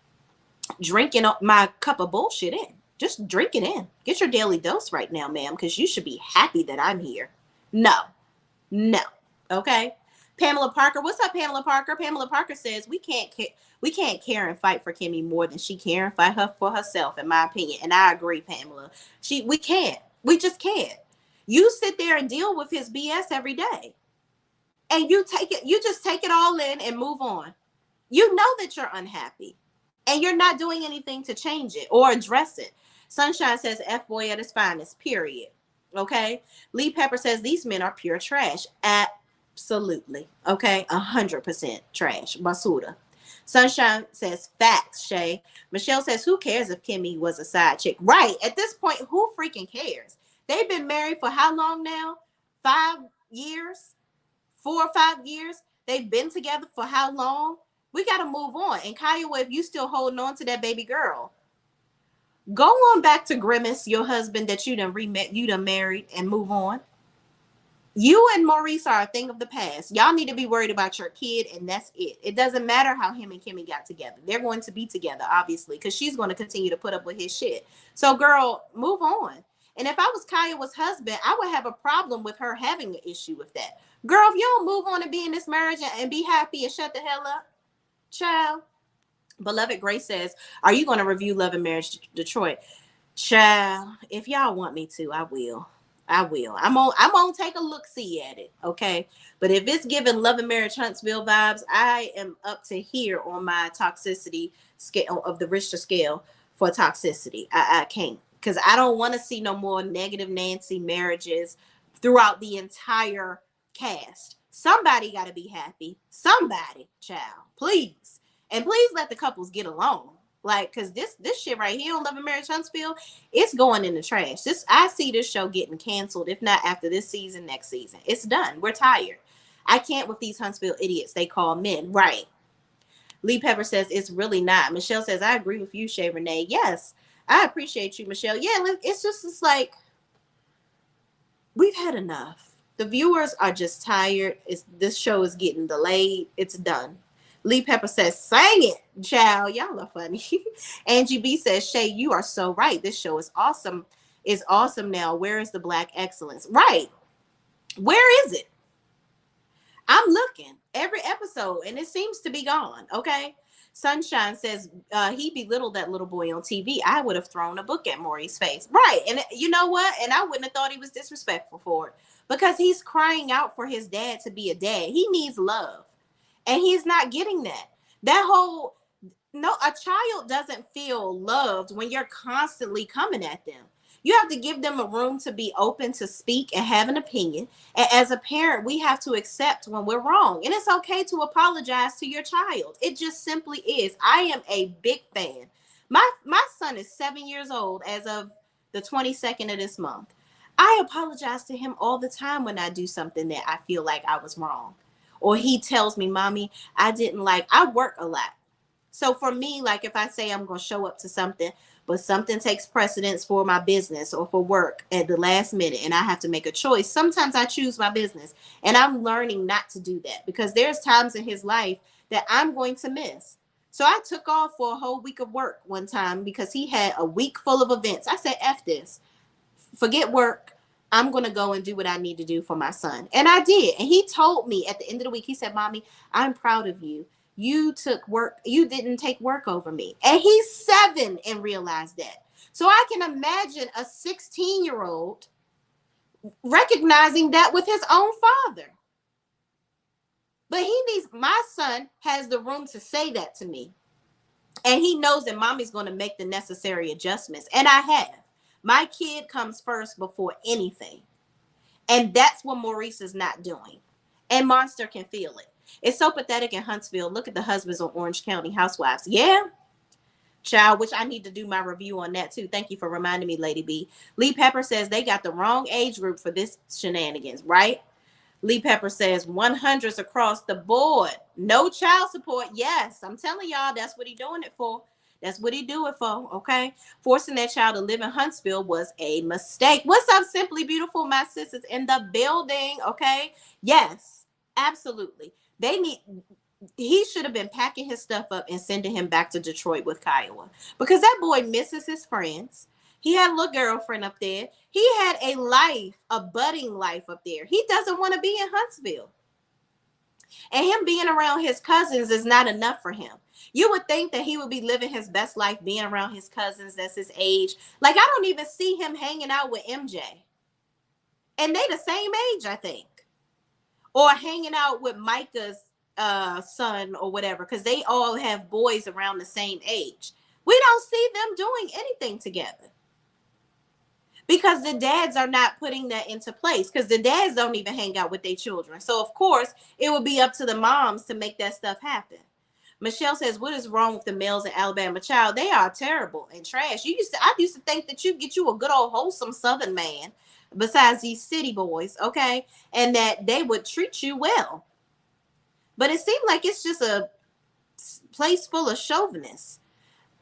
drinking my cup of bullshit in. Just drink it in. Get your daily dose right now, ma'am, because you should be happy that I'm here. No. Okay. Pamela Parker. What's up, Pamela Parker? Pamela Parker says we can't care and fight for Kimmy more than she care and fight for herself, in my opinion. And I agree, Pamela. We can't. We just can't. You sit there and deal with his BS every day. And you just take it all in and move on. You know that you're unhappy. And you're not doing anything to change it or address it. Sunshine says F-boy at his finest, period. Okay. Lee Pepper says these men are pure trash. Absolutely. Okay. 100% trash. Basura. Sunshine says, facts, Shay. Michelle says, who cares if Kimmy was a side chick? Right. At this point, who freaking cares? They've been married for how long now? 5 years? 4 or 5 years? They've been together for how long? We got to move on. And Kiowa, if you still holding on to that baby girl, go on back to Grimace, your husband that you done married, and move on. You and Maurice are a thing of the past. Y'all need to be worried about your kid, and that's it. It doesn't matter how him and Kimmy got together. They're going to be together, obviously, because she's going to continue to put up with his shit. So, girl, move on. And if I was Kiowa's husband, I would have a problem with her having an issue with that. Girl, if you don't move on and be in this marriage and be happy and shut the hell up, child. Beloved Grace says, are you going to review Love and Marriage Detroit? Child, if y'all want me to, I will. I'm gonna take a look-see at it, okay? But if it's giving Love and Marriage Huntsville vibes, I am up to here on my toxicity scale of the Richter scale for toxicity. I can't, because I don't want to see no more negative Nancy marriages throughout the entire cast. Somebody got to be happy. Somebody, child, please. And please let the couples get along. Like, because this shit right here on Love and Marriage Huntsville, it's going in the trash. I see this show getting canceled, if not after this season, next season. It's done. We're tired. I can't with these Huntsville idiots they call men. Right. Lee Pepper says, it's really not. Michelle says, I agree with you, Shay Renee. Yes, I appreciate you, Michelle. Yeah, it's like, we've had enough. The viewers are just tired. This show is getting delayed. It's done. Lee Pepper says, sang it, child. Y'all are funny. Angie B says, Shay, you are so right. This show is awesome. It's awesome now. Where is the Black excellence? Right. Where is it? I'm looking every episode, and it seems to be gone, okay? Sunshine says, he belittled that little boy on TV. I would have thrown a book at Maury's face. Right. And you know what? And I wouldn't have thought he was disrespectful for it, because he's crying out for his dad to be a dad. He needs love. And he's not getting that. A child doesn't feel loved when you're constantly coming at them. You have to give them a room to be open to speak and have an opinion. And as a parent, we have to accept when we're wrong. And it's okay to apologize to your child. It just simply is. I am a big fan. My son is 7 years old as of the 22nd of this month. I apologize to him all the time when I do something that I feel like I was wrong. Or he tells me, Mommy, I work a lot. So for me, like if I say I'm going to show up to something, but something takes precedence for my business or for work at the last minute, and I have to make a choice, sometimes I choose my business. And I'm learning not to do that, because there's times in his life that I'm going to miss. So I took off for a whole week of work one time because he had a week full of events. I said, F this, forget work. I'm going to go and do what I need to do for my son. And I did. And he told me at the end of the week, he said, Mommy, I'm proud of you. You took work. You didn't take work over me. And he's 7 and realized that. So I can imagine a 16-year-old recognizing that with his own father. But my son has the room to say that to me. And he knows that Mommy's going to make the necessary adjustments. And I have. My kid comes first before anything. And that's what Maurice is not doing. And Monster can feel it. It's so pathetic in Huntsville. Look at the husbands on Orange County Housewives. Yeah. Child, which I need to do my review on that too. Thank you for reminding me, Lady B. Lee Pepper says they got the wrong age group for this shenanigans, right? Lee Pepper says 100s across the board. No child support. Yes, I'm telling y'all, that's what he doing it for. That's what he do it for, okay? Forcing that child to live in Huntsville was a mistake. What's up, Simply Beautiful? My sisters in the building, okay? Yes, absolutely. He should have been packing his stuff up and sending him back to Detroit with Kiowa, because that boy misses his friends. He had a little girlfriend up there. He had a life, a budding life up there. He doesn't want to be in Huntsville. And him being around his cousins is not enough for him. You would think that he would be living his best life being around his cousins that's his age. Like, I don't even see him hanging out with MJ. And they the same age, I think. Or hanging out with Micah's son or whatever, because they all have boys around the same age. We don't see them doing anything together, because the dads are not putting that into place, because the dads don't even hang out with their children. So, of course, it would be up to the moms to make that stuff happen. Michelle says, what is wrong with the males in Alabama? Child, they are terrible and trash. I used to think that you get you a good old wholesome Southern man besides these city boys, okay? And that they would treat you well. But it seemed like it's just a place full of chauvinists.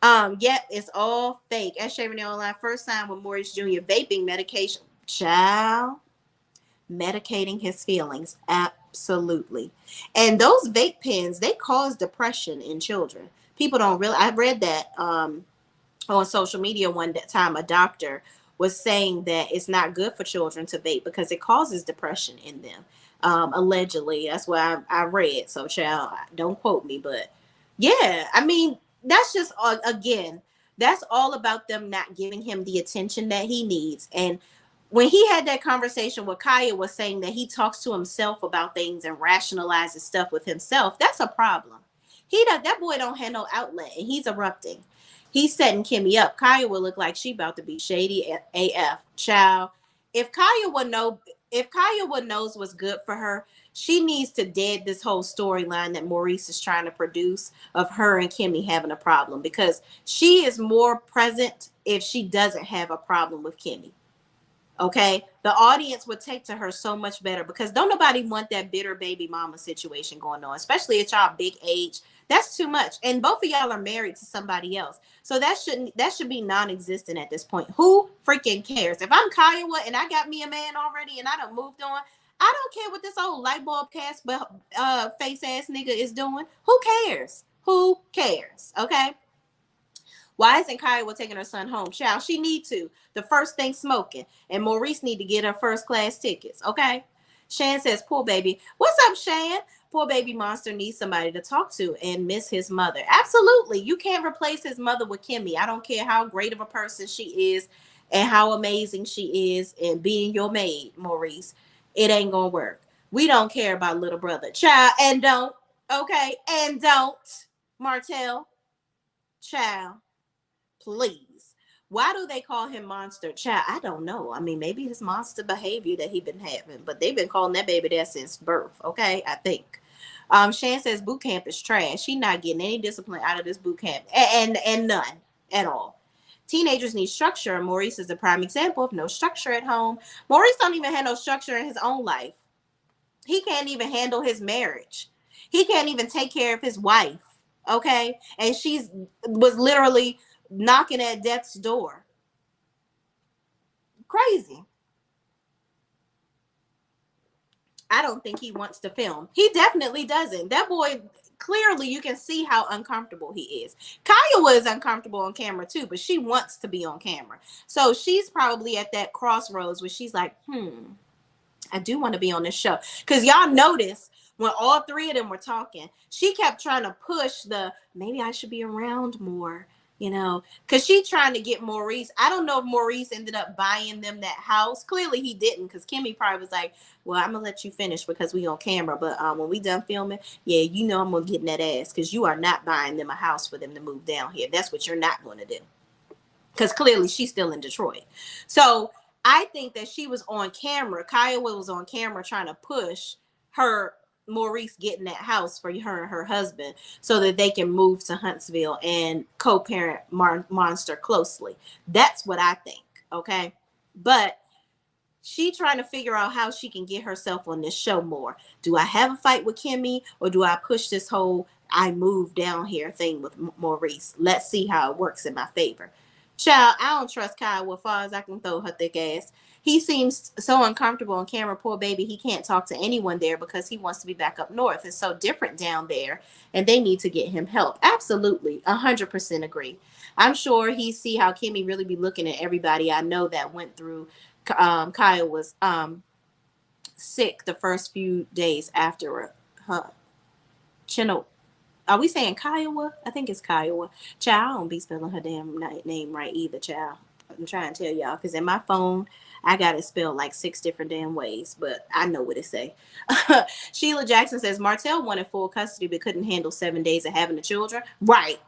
Yet it's all fake. As Shay Online first signed with Maurice Jr. vaping medication. Child, medicating his feelings. Absolutely. And those vape pens, they cause depression in children. People don't really, I read that on social media one time, a doctor was saying that it's not good for children to vape because it causes depression in them. Allegedly, that's what I read. So, child, don't quote me, but yeah, I mean, that's just again, that's all about them not giving him the attention that he needs. And when he had that conversation with Kaya, was saying that he talks to himself about things and rationalizes stuff with himself. That's a problem. That boy don't have no outlet, and he's erupting. He's setting Kimmy up. Kaya will look like she about to be shady AF. Child, if Kaya would know, if Kaya would knows what's good for her, she needs to dead this whole storyline that Maurice is trying to produce of her and Kimmy having a problem, because she is more present if she doesn't have a problem with Kimmy. Okay, the audience would take to her so much better, because don't nobody want that bitter baby mama situation going on, especially at y'all big age. That's too much. And both of y'all are married to somebody else, so that should be non-existent at this point. Who freaking cares? If I'm Kiowa and I got me a man already and I done moved on, I don't care what this old light bulb cast face ass nigga is doing. Who cares? Who cares? Okay. Why isn't Kiowa taking her son home? Child, she need to. The first thing smoking. And Maurice need to get her first class tickets. Okay. Shan says, poor baby. What's up, Shan? Poor baby monster needs somebody to talk to and miss his mother. Absolutely. You can't replace his mother with Kimmy. I don't care how great of a person she is and how amazing she is and being your maid, Maurice. It ain't gonna work. We don't care about little brother. Child, and don't. Okay. And don't. Martell. Child. Please. Why do they call him Monster? Child, I don't know. I mean, maybe his monster behavior that he been having, but they've been calling that baby that since birth. Okay, I think. Shan says boot camp is trash. She not getting any discipline out of this boot camp, and none at all. Teenagers need structure, and Maurice is a prime example of no structure at home. Maurice don't even have no structure in his own life. He can't even handle his marriage. He can't even take care of his wife. Okay, and she's was literally knocking at death's door. Crazy. I don't think he wants to film. He definitely doesn't. That boy, clearly you can see how uncomfortable he is. Kaya was uncomfortable on camera too, but she wants to be on camera. So she's probably at that crossroads where she's like, I do want to be on this show. Because y'all notice when all three of them were talking, she kept trying to push maybe I should be around more. You know, because she's trying to get Maurice. I don't know if Maurice ended up buying them that house. Clearly he didn't, because Kimmy probably was like, well, I'm going to let you finish because we on camera. But when we done filming, yeah, you know I'm going to get in that ass, because you are not buying them a house for them to move down here. That's what you're not going to do. Because clearly she's still in Detroit. So I think that she was on camera. Kiowa was on camera trying to push her Maurice getting that house for her and her husband so that they can move to Huntsville and co-parent Monster closely. That's what I think. Okay. But she trying to figure out how she can get herself on this show more. Do I have a fight with Kimmy, or do I push this whole I moved down here thing with Maurice? Let's see how it works in my favor. Child, I don't trust Kyle as far as I can throw her thick ass. He seems so uncomfortable on camera. Poor baby. He can't talk to anyone there because he wants to be back up north. It's so different down there, and they need to get him help. Absolutely. 100% agree. I'm sure he see how Kimmy really be looking at everybody I know that went through. Kyle was sick the first few days after her. Chino. Are we saying Kiowa? I think it's Kiowa. Child, I don't be spelling her damn name right either, child. I'm trying to tell y'all, because in my phone, I got it spelled like 6 different damn ways, but I know what it say. Sheila Jackson says, Martell wanted full custody but couldn't handle 7 days of having the children. Right.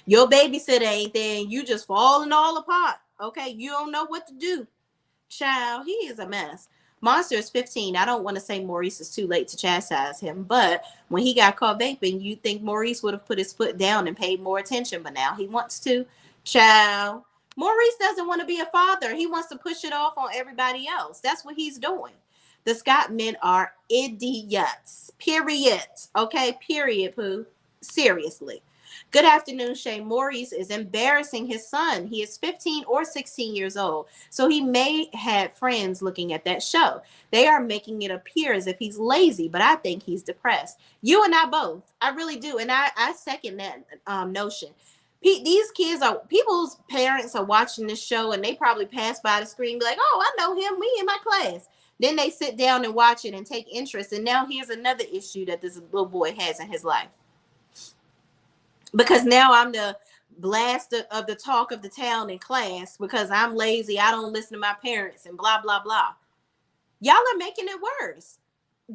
Your babysitter ain't there and you just falling all apart. Okay, you don't know what to do. Child, he is a mess. Monster is 15. I don't want to say Maurice is too late to chastise him, but when he got caught vaping, you think Maurice would have put his foot down and paid more attention, but now he wants to. Child. Maurice doesn't want to be a father. He wants to push it off on everybody else. That's what he's doing. The Scott men are idiots. Period. Okay, period, Pooh. Seriously. Good afternoon, Shay. Maurice is embarrassing his son. He is 15 or 16 years old, so he may have friends looking at that show. They are making it appear as if he's lazy, but I think he's depressed. You and I both. I really do, and I second that notion. These kids are people's parents are watching this show, and they probably pass by the screen, and be like, "Oh, I know him. We in my class." Then they sit down and watch it and take interest, and now here's another issue that this little boy has in his life. Because now I'm the blast of the talk of the town in class because I'm lazy. I don't listen to my parents and blah, blah, blah. Y'all are making it worse.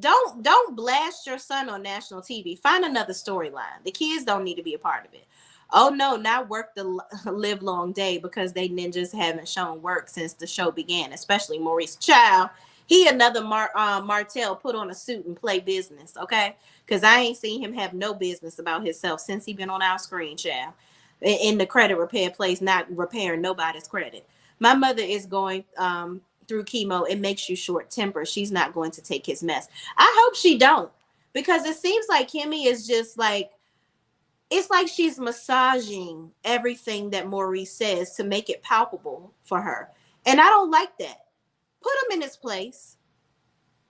Don't blast your son on national TV. Find another storyline. The kids don't need to be a part of it. Oh no, not work the live long day because they ninjas haven't shown work since the show began, especially Maurice Child. He another Martell put on a suit and play business, okay? Because I ain't seen him have no business about himself since he been on our screen, child. In the credit repair place, not repairing nobody's credit. My mother is going through chemo. It makes you short temper. She's not going to take his mess. I hope she don't, because it seems like Kimmy is just like, it's like she's massaging everything that Maurice says to make it palpable for her. And I don't like that. Put him in his place.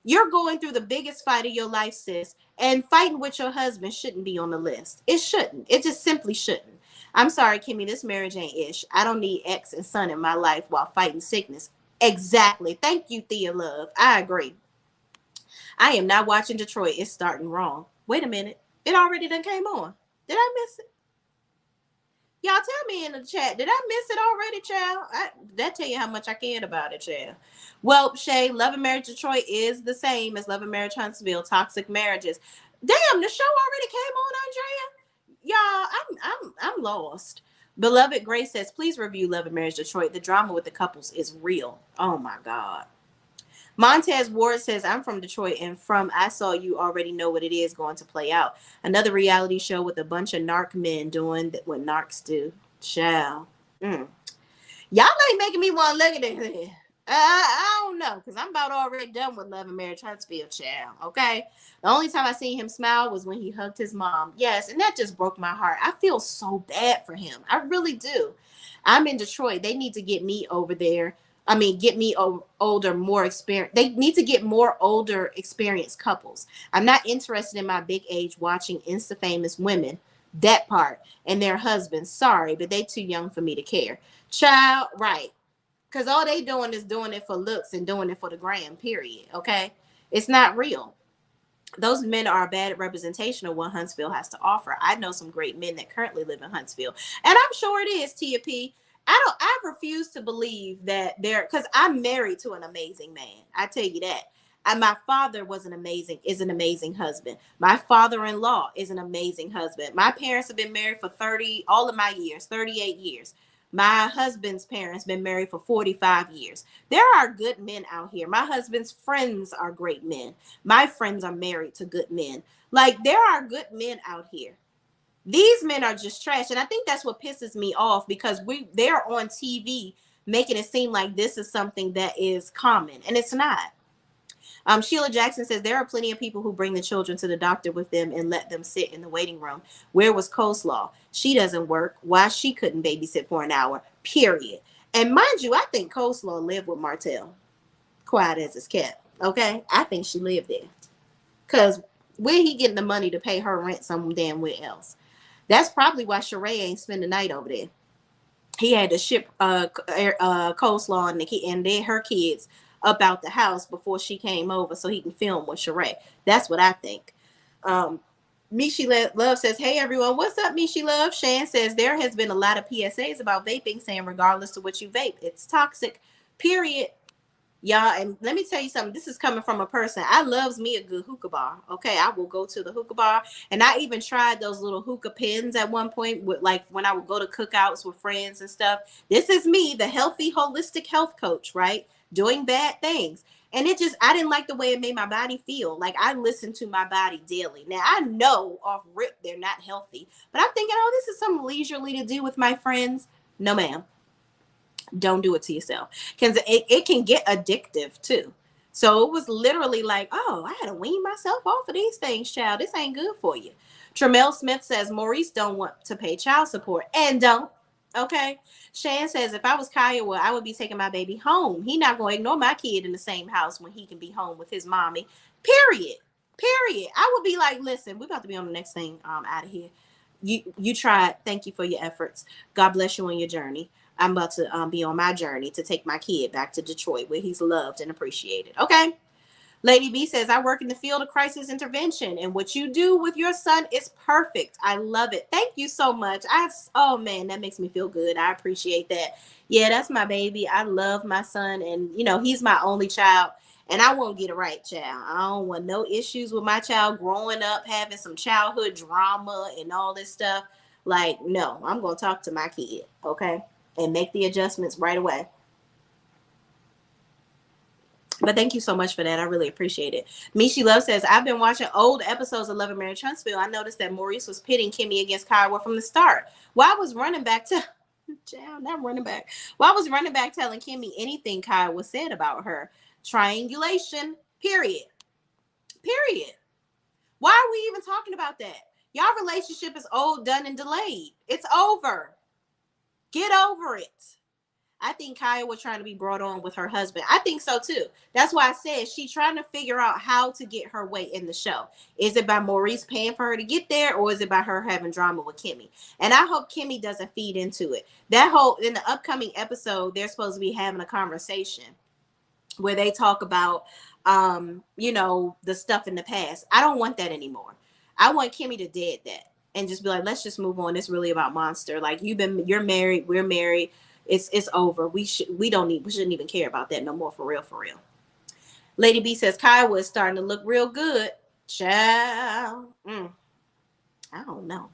You're going through the biggest fight of your life, sis, and fighting with your husband shouldn't be on the list. It shouldn't. It just simply shouldn't. I'm sorry, Kimmy, this marriage ain't ish. I don't need ex and son in my life while fighting sickness. Exactly. Thank you, Thea Love. I agree. I am not watching Detroit. It's starting wrong. Wait a minute. It already done came on. Did I miss it? Y'all tell me in the chat. Did I miss it already, child? That tell you how much I cared about it, child. Well, Shay, Love and Marriage Detroit is the same as Love and Marriage Huntsville. Toxic marriages. Damn, the show already came on, Andrea. Y'all, I'm lost. Beloved Grace says, please review Love and Marriage Detroit. The drama with the couples is real. Oh my God. Montez Ward says, I'm from Detroit, and from I Saw You already know what it is going to play out. Another reality show with a bunch of narc men doing what narcs do. Child. Y'all ain't making me want to look at it. I don't know, because I'm about already done with Love and Marriage Huntsville, child. Okay? The only time I seen him smile was when he hugged his mom. Yes, and that just broke my heart. I feel so bad for him. I really do. I'm in Detroit. They need to get me over there. I mean, get me older, more experienced. They need to get more older, experienced couples. I'm not interested in my big age watching Insta famous women, that part, and their husbands. Sorry, but they too young for me to care. Child, right. Because all they doing is doing it for looks and doing it for the gram, period. Okay? It's not real. Those men are a bad representation of what Huntsville has to offer. I know some great men that currently live in Huntsville. And I'm sure it is, Tia P. I refuse to believe that because I'm married to an amazing man. I tell you that. And my father is an amazing husband. My father-in-law is an amazing husband. My parents have been married for all of my years, 38 years. My husband's parents been married for 45 years. There are good men out here. My husband's friends are great men. My friends are married to good men. Like, there are good men out here. These men are just trash. And I think that's what pisses me off, because they're on TV making it seem like this is something that is common, and it's not. Sheila Jackson says there are plenty of people who bring the children to the doctor with them and let them sit in the waiting room. Where was Coleslaw? She doesn't work. Why she couldn't babysit for an hour, period. And mind you, I think Coleslaw lived with Martell. Quiet as it's kept. Okay? I think she lived there. Because where he getting the money to pay her rent some damn where else? That's probably why Shay ain't spend the night over there. He had to ship Coleslaw and her kids up out the house before she came over so he can film with Shay. That's what I think. Mishi Love says, hey everyone, what's up, Mishi Love? Shan says there has been a lot of PSAs about vaping saying regardless of what you vape, it's toxic, period. Y'all, and let me tell you something. This is coming from a person. I loves me a good hookah bar. Okay, I will go to the hookah bar, and I even tried those little hookah pens at one point. With like when I would go to cookouts with friends and stuff. This is me, the healthy, holistic health coach, right? doing bad things. And I didn't like the way it made my body feel. Like, I listen to my body daily. Now, I know off rip they're not healthy, but I'm thinking, oh, this is something leisurely to do with my friends. No, ma'am. Don't do it to yourself, because it can get addictive too. So it was literally like, oh, I had to wean myself off of these things, child. This ain't good for you. Tramel Smith says Maurice don't want to pay child support, and don't. Okay. Shan says, if I was Kiowa, I would be taking my baby home. He not going to ignore my kid in the same house when he can be home with his mommy. Period. Period. I would be like, listen, we're about to be on the next thing out of here. You tried. Thank you for your efforts. God bless you on your journey. I'm about to be on my journey to take my kid back to Detroit, where he's loved and appreciated. Okay. Lady B says, I work in the field of crisis intervention, and what you do with your son is perfect. I love it. Thank you so much. Oh man, that makes me feel good. I appreciate that. Yeah, that's my baby. I love my son, and he's my only child, and I won't get it right, child. I don't want no issues with my child growing up, having some childhood drama and all this stuff. Like, no, I'm going to talk to my kid, okay, and make the adjustments right away. But thank you so much for that. I really appreciate it. Mishi Love says, I've been watching old episodes of Love and Marriage Huntsville. I noticed that Maurice was pitting Kimmy against Kiowa from the start. Well, I was running back to Well, I was running back telling Kimmy anything Kiowa said about her. Triangulation. Period. Period. Why are we even talking about that? Y'all relationship is old, done, and delayed. It's over. Get over it. I think Kaya was trying to be brought on with her husband. I think so too. That's why I said she's trying to figure out how to get her way in the show. Is it by Maurice paying for her to get there, or is it by her having drama with Kimmy? And I hope Kimmy doesn't feed into it. In the upcoming episode, they're supposed to be having a conversation where they talk about, the stuff in the past. I don't want that anymore. I want Kimmy to dead that and just be like, let's just move on. It's really about Monster. Like, you're married, we're married. It's over. We shouldn't even care about that no more, for real, for real. Lady B says Kiowa is starting to look real good. Child. I don't know.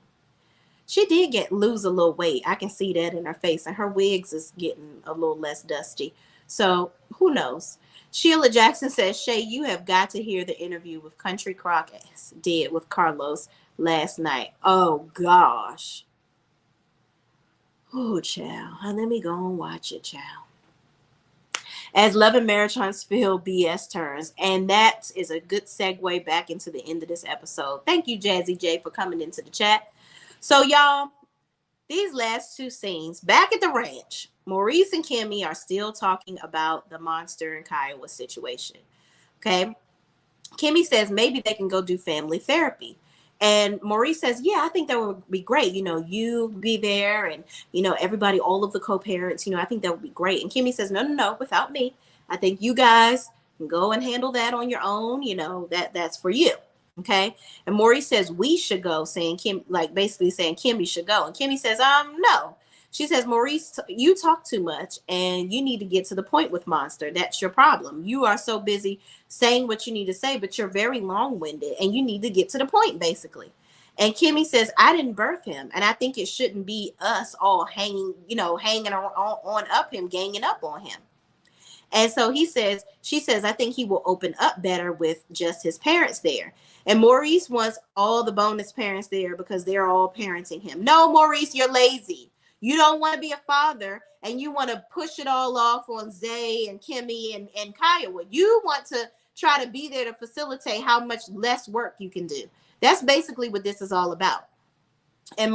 She did lose a little weight. I can see that in her face, and her wigs is getting a little less dusty. So who knows? Sheila Jackson says, Shay, you have got to hear the interview with Country Crock did with Carlos last night. Oh gosh. Oh, child. Let me go and watch it, child. As Love and Marriage Huntsville BS turns. And that is a good segue back into the end of this episode. Thank you, Jazzy J, for coming into the chat. So, y'all, these last two scenes, back at the ranch, Maurice and Kimmy are still talking about the Monster and Kiowa situation. Okay? Kimmy says maybe they can go do family therapy. And Maurice says, yeah, I think that would be great. You be there, and, everybody, all of the co-parents, I think that would be great. And Kimmy says, no, without me. I think you guys can go and handle that on your own. That's for you. Okay. And Maurice says, we should go, basically saying Kimmy should go. And Kimmy says, no. She says, Maurice, you talk too much, and you need to get to the point with Monster. That's your problem. You are so busy saying what you need to say, but you're very long-winded, and you need to get to the point, basically. And Kimmy says, I didn't birth him, and I think it shouldn't be us all hanging on up him, ganging up on him. And so she says, I think he will open up better with just his parents there. And Maurice wants all the bonus parents there because they're all parenting him. No, Maurice, you're lazy. You don't want to be a father, and you want to push it all off on Zay and Kimmy and Kiowa. You want to try to be there to facilitate how much less work you can do. That's basically what this is all about. And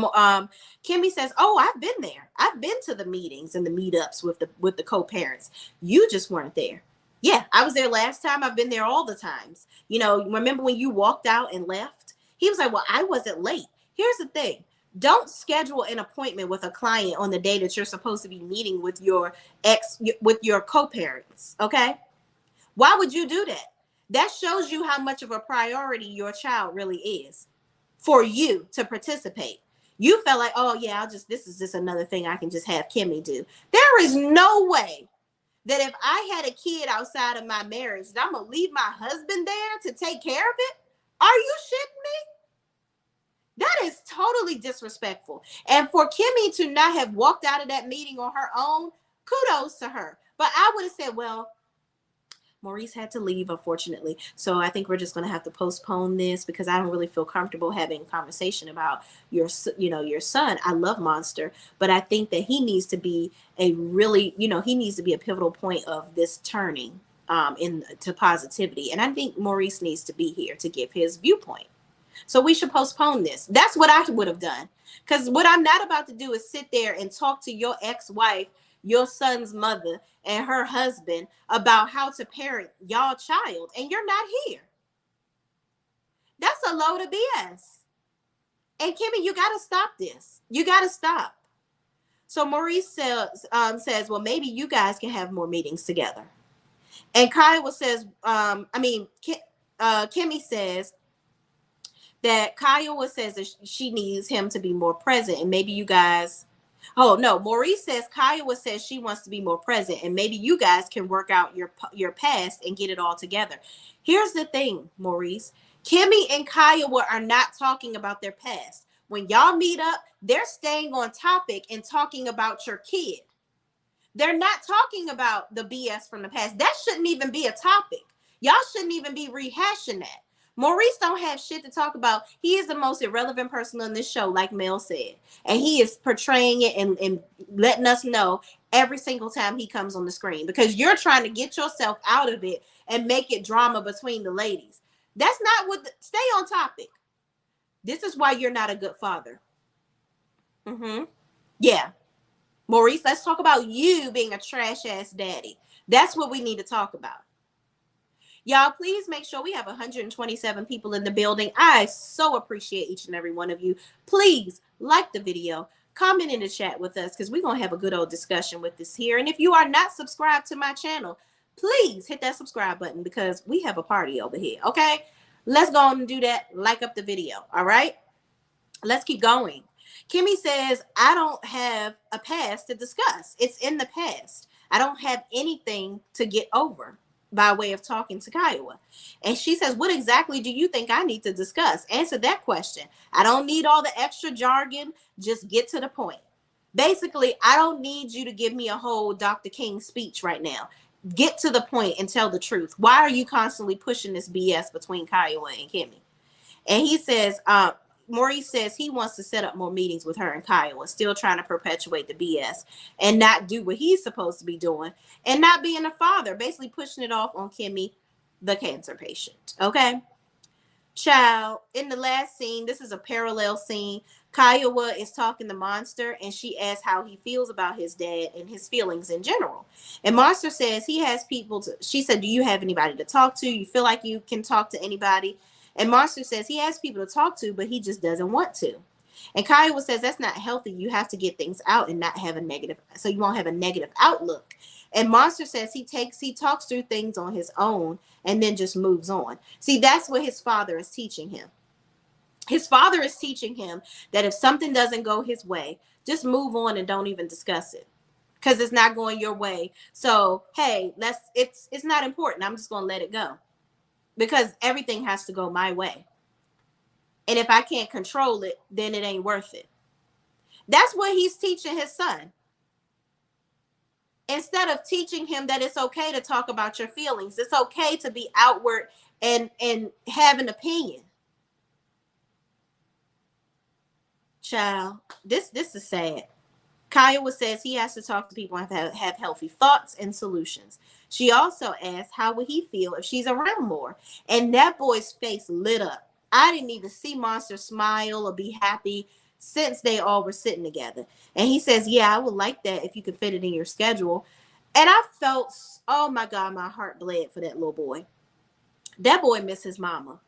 Kimmy says, oh, I've been there. I've been to the meetings and the meetups with the co-parents. You just weren't there. Yeah, I was there last time. I've been there all the times. Remember when you walked out and left? He was like, well, I wasn't late. Here's the thing. Don't schedule an appointment with a client on the day that you're supposed to be meeting with your co-parents. Okay. Why would you do that? That shows you how much of a priority your child really is for you to participate. You felt like, oh yeah, this is just another thing I can just have Kimmy do. There is no way that if I had a kid outside of my marriage, that I'm going to leave my husband there to take care of it. Are you shitting me? That is totally disrespectful. And for Kimmy to not have walked out of that meeting on her own, kudos to her. But I would have said, well, Maurice had to leave, unfortunately. So I think we're just going to have to postpone this because I don't really feel comfortable having a conversation about your son. I love Monster, but I think that he needs to be he needs to be a pivotal point of this turning into positivity. And I think Maurice needs to be here to give his viewpoint. So we should postpone this. That's what I would have done. Because what I'm not about to do is sit there and talk to your ex-wife, your son's mother, and her husband about how to parent y'all child, and you're not here. That's a load of BS. And Kimmy, you got to stop this. You got to stop. So Maurice says, well, maybe you guys can have more meetings together. And Kiowa says, Kimmy says, that Kiowa says that she needs him to be more present, and maybe you guys. Oh no, Maurice says Kiowa says she wants to be more present, and maybe you guys can work out your past and get it all together. Here's the thing, Maurice. Kimmy and Kiowa are not talking about their past. When y'all meet up, they're staying on topic and talking about your kid. They're not talking about the BS from the past. That shouldn't even be a topic. Y'all shouldn't even be rehashing that. Maurice don't have shit to talk about. He is the most irrelevant person on this show, like Mel said. And he is portraying it and letting us know every single time he comes on the screen. Because you're trying to get yourself out of it and make it drama between the ladies. That's not what... Stay on topic. This is why you're not a good father. Yeah. Maurice, let's talk about you being a trash-ass daddy. That's what we need to talk about. Y'all, please make sure we have 127 people in the building. I so appreciate each and every one of you. Please like the video, comment in the chat with us because we're going to have a good old discussion with this here. And if you are not subscribed to my channel, please hit that subscribe button because we have a party over here, okay? Let's go on and do that. Like up the video, all right? Let's keep going. Kimmy says, I don't have a past to discuss. It's in the past. I don't have anything to get over. By way of talking to Kiowa. And she says, what exactly do you think I need to discuss? Answer that question. I don't need all the extra jargon. Just get to the point. Basically, I don't need you to give me a whole Dr. King speech right now. Get to the point and tell the truth. Why are you constantly pushing this BS between Kiowa and Kimmy? And he says, Maurice says he wants to set up more meetings with her and Kiowa, still trying to perpetuate the BS and not do what he's supposed to be doing and not being a father, basically pushing it off on Kimmy, the cancer patient. Okay. Child, in the last scene, this is a parallel scene. Kiowa is talking to Monster and she asks how he feels about his dad and his feelings in general. And Monster says he has people to, she said, do you have anybody to talk to? You feel like you can talk to anybody? And Monster says he has people to talk to, but he just doesn't want to. And Kiowa says that's not healthy. You have to get things out and not have a negative, so you won't have a negative outlook. And Monster says he talks through things on his own and then just moves on. See, that's what his father is teaching him. His father is teaching him that if something doesn't go his way, just move on and don't even discuss it because it's not going your way. So, hey, it's not important. I'm just going to let it go. Because everything has to go my way. And if I can't control it, then it ain't worth it. That's what he's teaching his son. Instead of teaching him that it's okay to talk about your feelings. It's okay to be outward and have an opinion. Child, this is sad. Kiowa says he has to talk to people and have healthy thoughts and solutions. She also asks how would he feel if she's around more? And that boy's face lit up. I didn't even see Monster smile or be happy since they all were sitting together. And he says, yeah, I would like that if you could fit it in your schedule. And I felt, oh my God, my heart bled for that little boy. That boy misses his mama.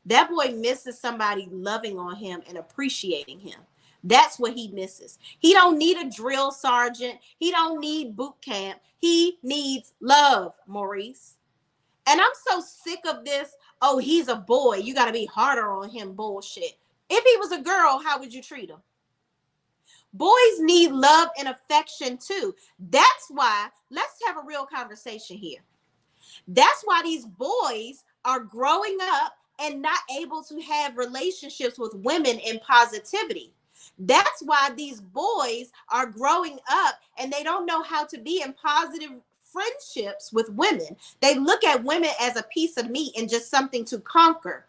That boy misses somebody loving on him and appreciating him. That's what he misses. He don't need a drill sergeant. He don't need boot camp. He needs love, Maurice. And I'm so sick of this, oh, he's a boy, you got to be harder on him bullshit. If he was a girl, how would you treat him? Boys need love and affection too. That's why, let's have a real conversation here. That's why these boys are growing up and not able to have relationships with women in positivity. That's why these boys are growing up and they don't know how to be in positive friendships with women. They look at women as a piece of meat and just something to conquer.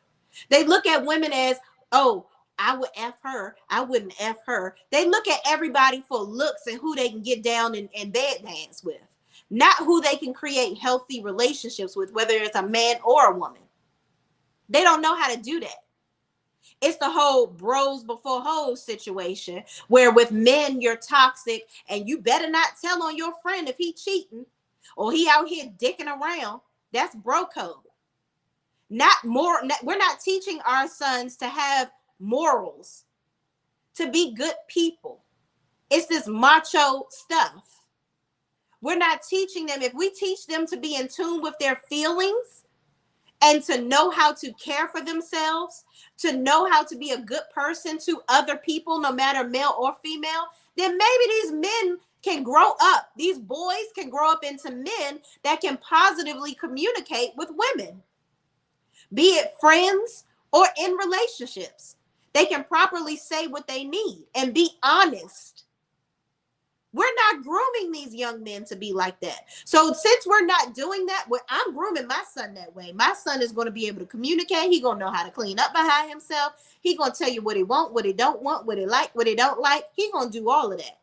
They look at women as, oh, I would F her. I wouldn't F her. They look at everybody for looks and who they can get down and bed dance with, not who they can create healthy relationships with, whether it's a man or a woman. They don't know how to do that. It's the whole bros before hoes situation where with men you're toxic and you better not tell on your friend if he cheating or he out here dicking around. That's bro code. We're not teaching our sons to have morals, to be good people. It's this macho stuff. We're not teaching them. If we teach them to be in tune with their feelings and to know how to care for themselves, to know how to be a good person to other people, no matter male or female, then maybe these men can grow up. These boys can grow up into men that can positively communicate with women, be it friends or in relationships. They can properly say what they need and be honest. We're not grooming these young men to be like that. So since we're not doing that, I'm grooming my son that way. My son is going to be able to communicate. He's going to know how to clean up behind himself. He's going to tell you what he wants, what he don't want, what he like, what he don't like. He's going to do all of that.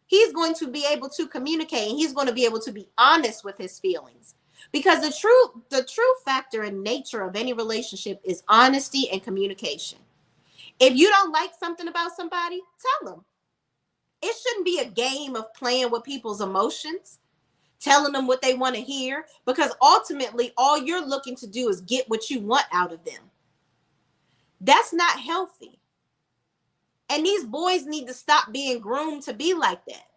He's going to be able to communicate, and he's going to be able to be honest with his feelings. Because the true factor and nature of any relationship is honesty and communication. If you don't like something about somebody, tell them. It shouldn't be a game of playing with people's emotions, telling them what they want to hear, because ultimately all you're looking to do is get what you want out of them. That's not healthy. And these boys need to stop being groomed to be like that.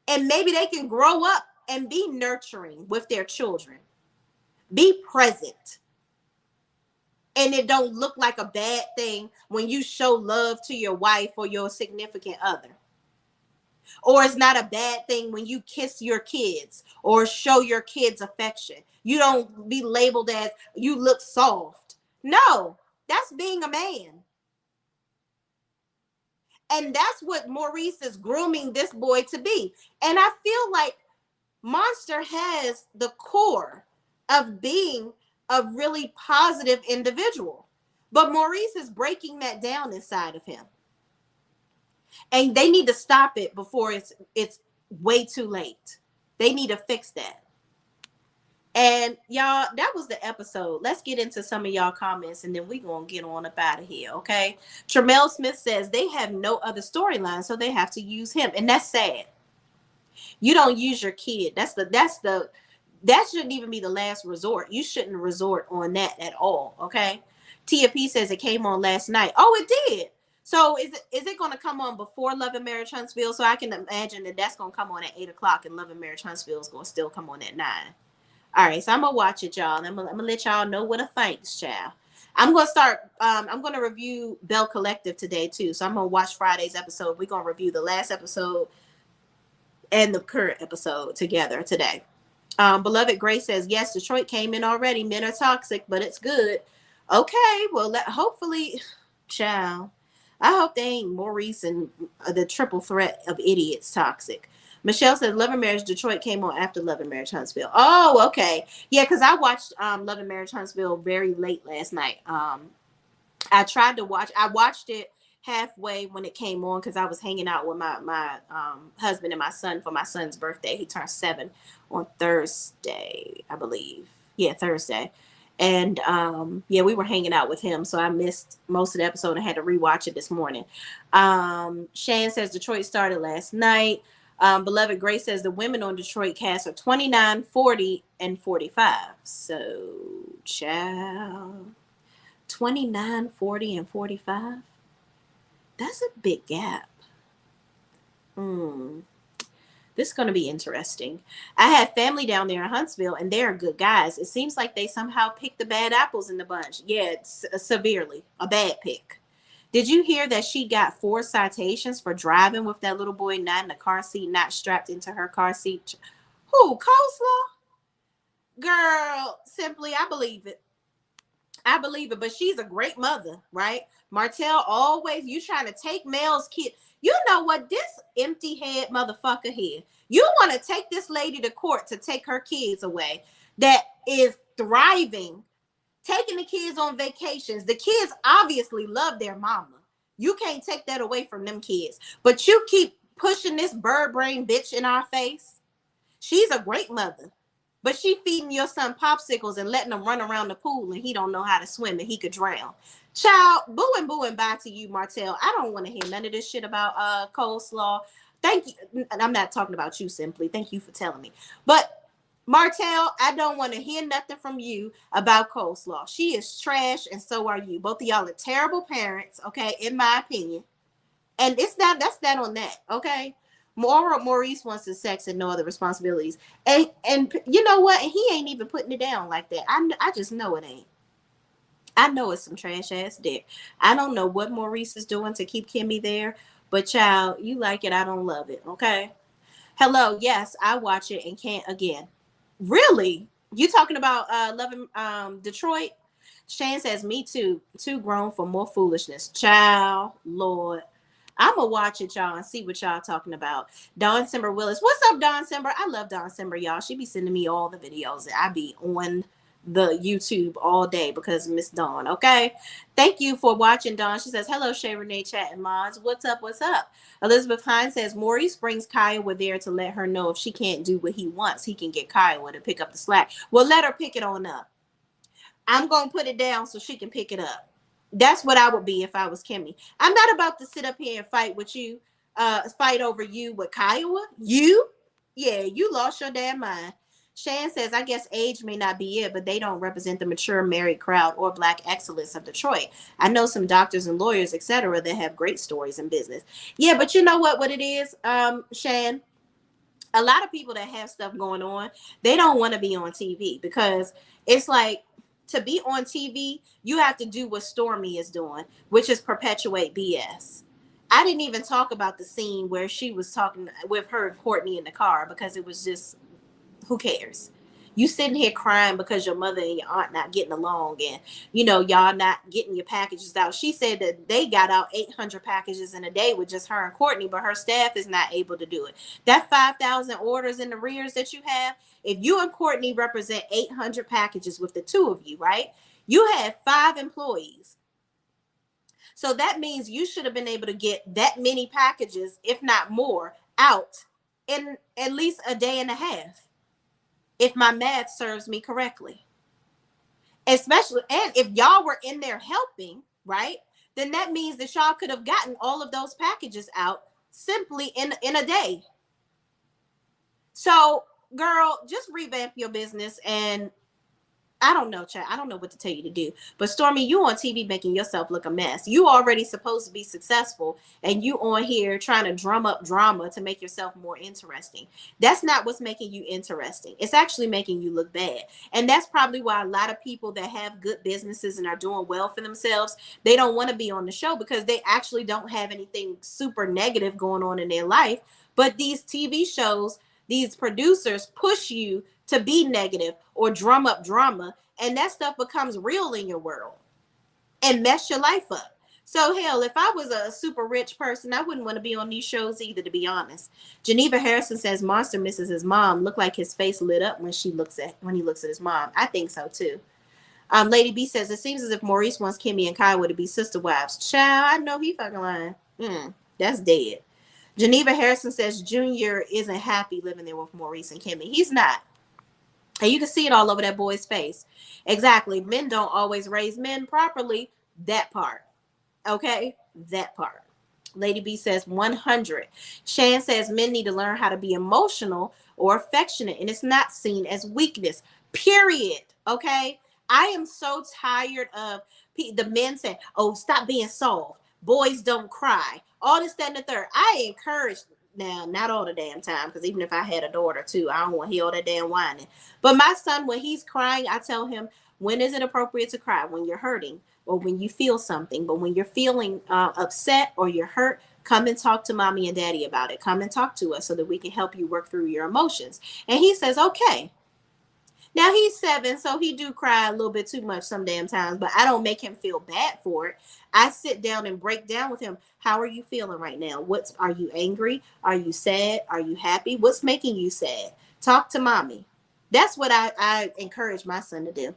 And maybe they can grow up and be nurturing with their children. Be present. And it don't look like a bad thing when you show love to your wife or your significant other. Or it's not a bad thing when you kiss your kids or show your kids affection. You don't be labeled as you look soft. No, that's being a man. And that's what Maurice is grooming this boy to be. And I feel like Monster has the core of being a really positive individual. But Maurice is breaking that down inside of him. And they need to stop it before it's way too late. They need to fix that. And y'all, that was the episode. Let's get into some of y'all comments and then we're going to get on up out of here, okay? Tramel Smith says they have no other storyline, so they have to use him. And that's sad. You don't use your kid. That shouldn't even be the last resort. You shouldn't resort on that at all, okay? Tia P says it came on last night. Oh, it did. So is it going to come on before Love and Marriage Huntsville? So I can imagine that's going to come on at 8 o'clock and Love and Marriage Huntsville is going to still come on at 9. All right, so I'm going to watch it, y'all. And I'm going to let y'all know what I think, child. I'm going to start, I'm going to review Bell Collective today, too. So I'm going to watch Friday's episode. We're going to review the last episode and the current episode together today. Beloved Grace says, yes, Detroit came in already. Men are toxic, but it's good. Okay, well, hopefully, child. I hope they ain't Maurice and the triple threat of idiots toxic. Michelle says Love and Marriage Detroit came on after Love and Marriage Huntsville. Oh, okay. Yeah, because I watched Love and Marriage Huntsville very late last night. I watched it halfway when it came on because I was hanging out with my husband and my son for my son's birthday. He turned 7 on Thursday, I believe. Yeah, Thursday. And we were hanging out with him, so I missed most of the episode. I had to rewatch it this morning. Shan says Detroit started last night. Beloved Grace says the women on Detroit cast are 29, 40, and 45. So, child, 29, 40, and 45? That's a big gap. This is going to be interesting. I had family down there in Huntsville, and they're good guys. It seems like they somehow picked the bad apples in the bunch. Yeah, it's severely a bad pick. Did you hear that she got 4 citations for driving with that little boy not in the car seat, not strapped into her car seat? Who, Coleslaw? Girl, simply, I believe it. But she's a great mother, right? Martell always, you trying to take Mel's kid. You know what? This empty head motherfucker here. You want to take this lady to court to take her kids away that is thriving, taking the kids on vacations. The kids obviously love their mama. You can't take that away from them kids. But you keep pushing this bird brain bitch in our face. She's a great mother. But she feeding your son popsicles and letting him run around the pool and he don't know how to swim and he could drown. Child, boo and bye to you, Martell. I don't want to hear none of this shit about coleslaw. Thank you. I'm not talking about you, Simply. Thank you for telling me. But Martell, I don't want to hear nothing from you about coleslaw. She is trash and so are you. Both of y'all are terrible parents, okay, in my opinion. And that's not on that, okay? Maurice wants his sex and no other responsibilities. And you know what? And he ain't even putting it down like that. I just know it ain't. I know it's some trash ass dick. I don't know what Maurice is doing to keep Kimmy there, but child, you like it, I don't love it, okay? Hello, yes, I watch it and can't again. Really? You talking about loving Detroit? Shane says, me too. Too grown for more foolishness. Child, Lord. I'm going to watch it, y'all, and see what y'all talking about. Dawn Simber Willis. What's up, Dawn Simber? I love Dawn Simber, y'all. She be sending me all the videos. I be on the YouTube all day because Miss Dawn, okay? Thank you for watching, Dawn. She says, hello, Shay, Renee, Chat, and Mods. What's up? What's up? Elizabeth Hines says, Maurice brings Kiowa there to let her know if she can't do what he wants, he can get Kiowa to pick up the slack. Well, let her pick it on up. I'm going to put it down so she can pick it up. That's what I would be if I was Kimmy. I'm not about to sit up here and fight with you, fight over you with Kiowa. You? Yeah, you lost your damn mind. Shan says, I guess age may not be it, but they don't represent the mature married crowd or black excellence of Detroit. I know some doctors and lawyers, etc., that have great stories in business. Yeah, but you know what it is, Shan? A lot of people that have stuff going on, they don't want to be on TV because it's like, to be on TV, you have to do what Stormy is doing, which is perpetuate BS. I didn't even talk about the scene where she was talking with her and Courtney in the car because it was just, who cares? You sitting here crying because your mother and your aunt not getting along and, you know, y'all not getting your packages out. She said that they got out 800 packages in a day with just her and Courtney, but her staff is not able to do it. That 5,000 orders in the rears that you have, if you and Courtney represent 800 packages with the two of you, right? You had 5 employees. So that means you should have been able to get that many packages, if not more, out in at least a day and a half. If my math serves me correctly. Especially, and if y'all were in there helping, right, then that means that y'all could have gotten all of those packages out simply in a day. So, girl, just revamp your business and I don't know, Chad. I don't know what to tell you to do. But Stormy, you on TV making yourself look a mess. You already supposed to be successful, and you on here trying to drum up drama to make yourself more interesting. That's not what's making you interesting. It's actually making you look bad. And that's probably why a lot of people that have good businesses and are doing well for themselves, they don't want to be on the show because they actually don't have anything super negative going on in their life. But these TV shows, these producers push you to be negative or drum up drama, and that stuff becomes real in your world and mess your life up. So hell, if I was a super rich person, I wouldn't want to be on these shows either, to be honest. Geneva Harrison says Monster misses his mom. Look like his face lit up when he looks at his mom. I think so too. Lady B says it seems as if Maurice wants Kimmy and Kiowa to be sister wives. Child, I know he fucking lying. That's dead. Geneva Harrison says Junior isn't happy living there with Maurice and Kimmy. He's not. And you can see it all over that boy's face. Exactly. Men don't always raise men properly. That part. Okay? That part. Lady B says 100. Shan says men need to learn how to be emotional or affectionate, and it's not seen as weakness. Period. Okay? I am so tired of the men saying, oh, stop being soft. Boys don't cry. All this, that, and the third. I encourage. Now, not all the damn time, because even if I had a daughter too, I don't want to hear all that damn whining. But my son, when he's crying, I tell him, when is it appropriate to cry? When you're hurting or when you feel something. But when you're feeling upset or you're hurt, come and talk to mommy and daddy about it. Come and talk to us so that we can help you work through your emotions. And he says, okay. Now he's 7, so he do cry a little bit too much some damn times, but I don't make him feel bad for it. I sit down and break down with him. How are you feeling right now? Are you angry? Are you sad? Are you happy? What's making you sad? Talk to mommy. That's what I encourage my son to do.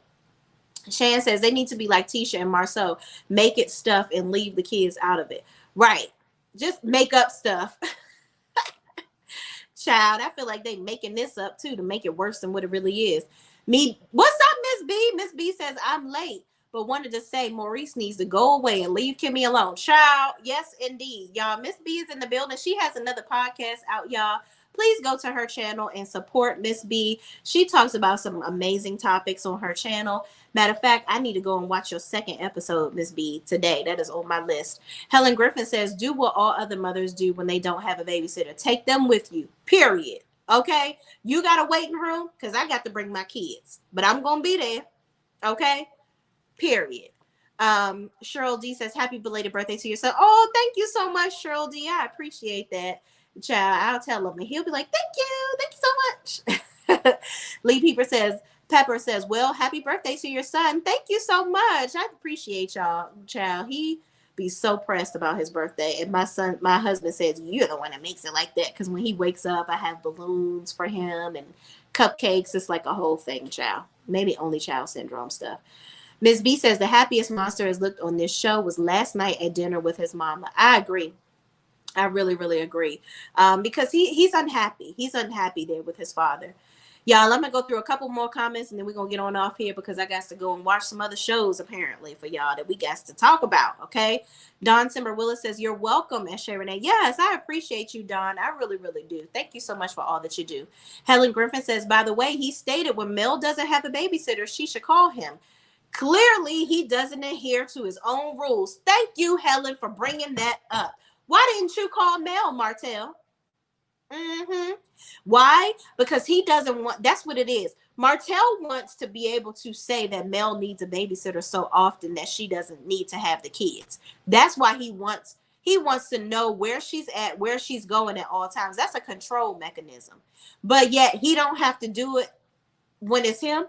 Shan says they need to be like Tisha and Marceau. Make it stuff and leave the kids out of it. Right. Just make up stuff. Child, I feel like they making this up too to make it worse than what it really is. Me, what's up, Miss B? Miss B says I'm late, but wanted to say Maurice needs to go away and leave Kimmy alone. Child, yes, indeed, y'all. Miss B is in the building. She has another podcast out, y'all. Please go to her channel and support Miss B. She talks about some amazing topics on her channel. Matter of fact, I need to go and watch your second episode, Miss B, today. That is on my list. Helen Griffin says, do what all other mothers do when they don't have a babysitter. Take them with you, period. Okay? You got a waiting room? Because I got to bring my kids. But I'm going to be there. Okay? Period. Cheryl D says, happy belated birthday to your son. Oh, thank you so much, Cheryl D. I appreciate that. Child, I'll tell him. And he'll be like, thank you so much. Lee Pepper says, well, happy birthday to your son. Thank you so much. I appreciate y'all, child. He be so pressed about his birthday. And my husband says, you're the one that makes it like that. Because when he wakes up, I have balloons for him and cupcakes. It's like a whole thing, child. Maybe only child syndrome stuff. Ms. B says, the happiest monster has looked on this show was last night at dinner with his mama. I agree. I really, really agree. Because he's unhappy. He's unhappy there with his father. Y'all, I'm going to go through a couple more comments and then we're going to get on off here because I got to go and watch some other shows apparently for y'all that we got to talk about, okay? Don Timber Willis says, you're welcome, and Shay Renee. Yes, I appreciate you, Don. I really, really do. Thank you so much for all that you do. Helen Griffin says, by the way, he stated when Mel doesn't have a babysitter, she should call him. Clearly, he doesn't adhere to his own rules. Thank you, Helen, for bringing that up. Why didn't you call Mel, Martell? Why? Because he doesn't want, that's what it is. Martell wants to be able to say that Mel needs a babysitter so often that she doesn't need to have the kids. That's why he wants to know where she's at, where she's going at all times. That's a control mechanism. But yet he don't have to do it when it's him.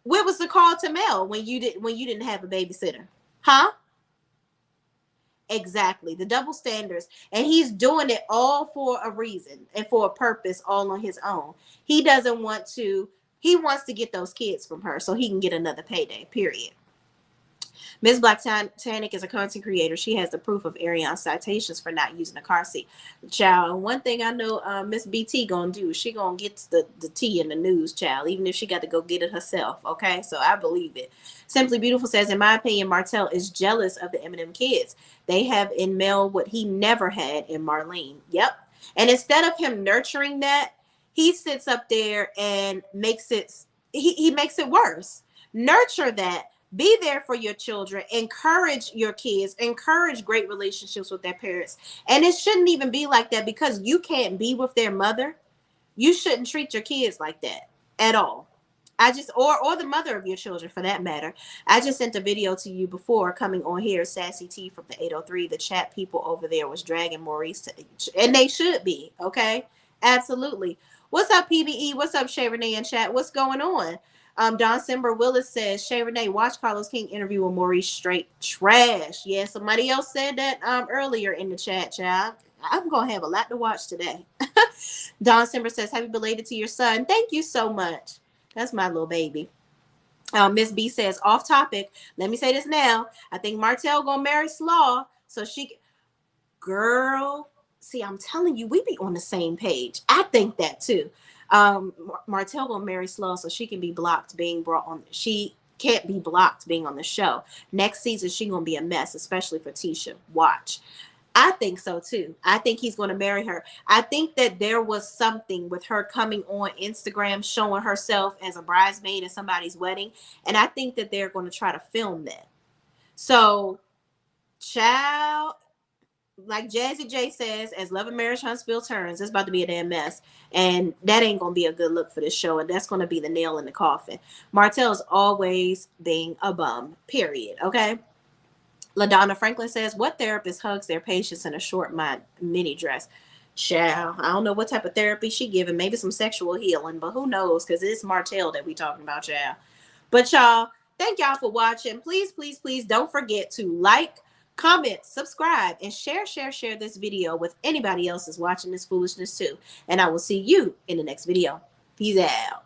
Where was the call to Mel when you didn't have a babysitter? Huh? Exactly. The double standards. And he's doing it all for a reason and for a purpose all on his own. He wants to get those kids from her so he can get another payday, period. Ms. Black Titanic is a content creator. She has the proof of Ariane citations for not using a car seat. Child, one thing I know Miss BT gonna do, she gonna get the tea in the news, child, even if she got to go get it herself, okay? So I believe it. Simply Beautiful says, in my opinion, Martell is jealous of the Eminem kids. They have in Mel what he never had in Marlene. Yep. And instead of him nurturing that, he sits up there and makes it worse. Nurture that. Be there for your children. Encourage your kids. Encourage great relationships with their parents. And it shouldn't even be like that because you can't be with their mother. You shouldn't treat your kids like that at all. Or the mother of your children for that matter. I just sent a video to you before coming on here, Sassy T from the 803. The chat people over there was dragging Maurice and they should be, okay? Absolutely. What's up, PBE? What's up, Shay Renee in chat? What's going on? Don Simber Willis says, Shay Renee, watch Carlos King interview with Maurice, straight trash. Yeah, somebody else said that earlier in the chat, child. I'm going to have a lot to watch today. Don Simber says, happy belated to your son. Thank you so much. That's my little baby. Miss B says, off topic. Let me say this now. I think Martell going to marry Slaw so she... Girl, see, I'm telling you, we be on the same page. I think that too. Martell will marry Slaw so she can be blocked being brought on. She can't be blocked being on the show. Next season, she gonna be a mess, especially for Tisha. Watch. I think so too. I think he's going to marry her. I think that there was something with her coming on Instagram, showing herself as a bridesmaid at somebody's wedding. And I think that they're going to try to film that. So, child, like Jazzy J says, as Love and Marriage Huntsville turns, it's about to be a damn mess. And that ain't going to be a good look for this show. And that's going to be the nail in the coffin. Martell's always being a bum, period. Okay? LaDonna Franklin says, what therapist hugs their patients in a short mini dress? Child, I don't know what type of therapy she giving. Maybe some sexual healing, but who knows? Because it's Martell that we talking about, child. But y'all, thank y'all for watching. Please, please, please don't forget to like, comment, subscribe, and share this video with anybody else that's watching this foolishness too. And I will see you in the next video. Peace out.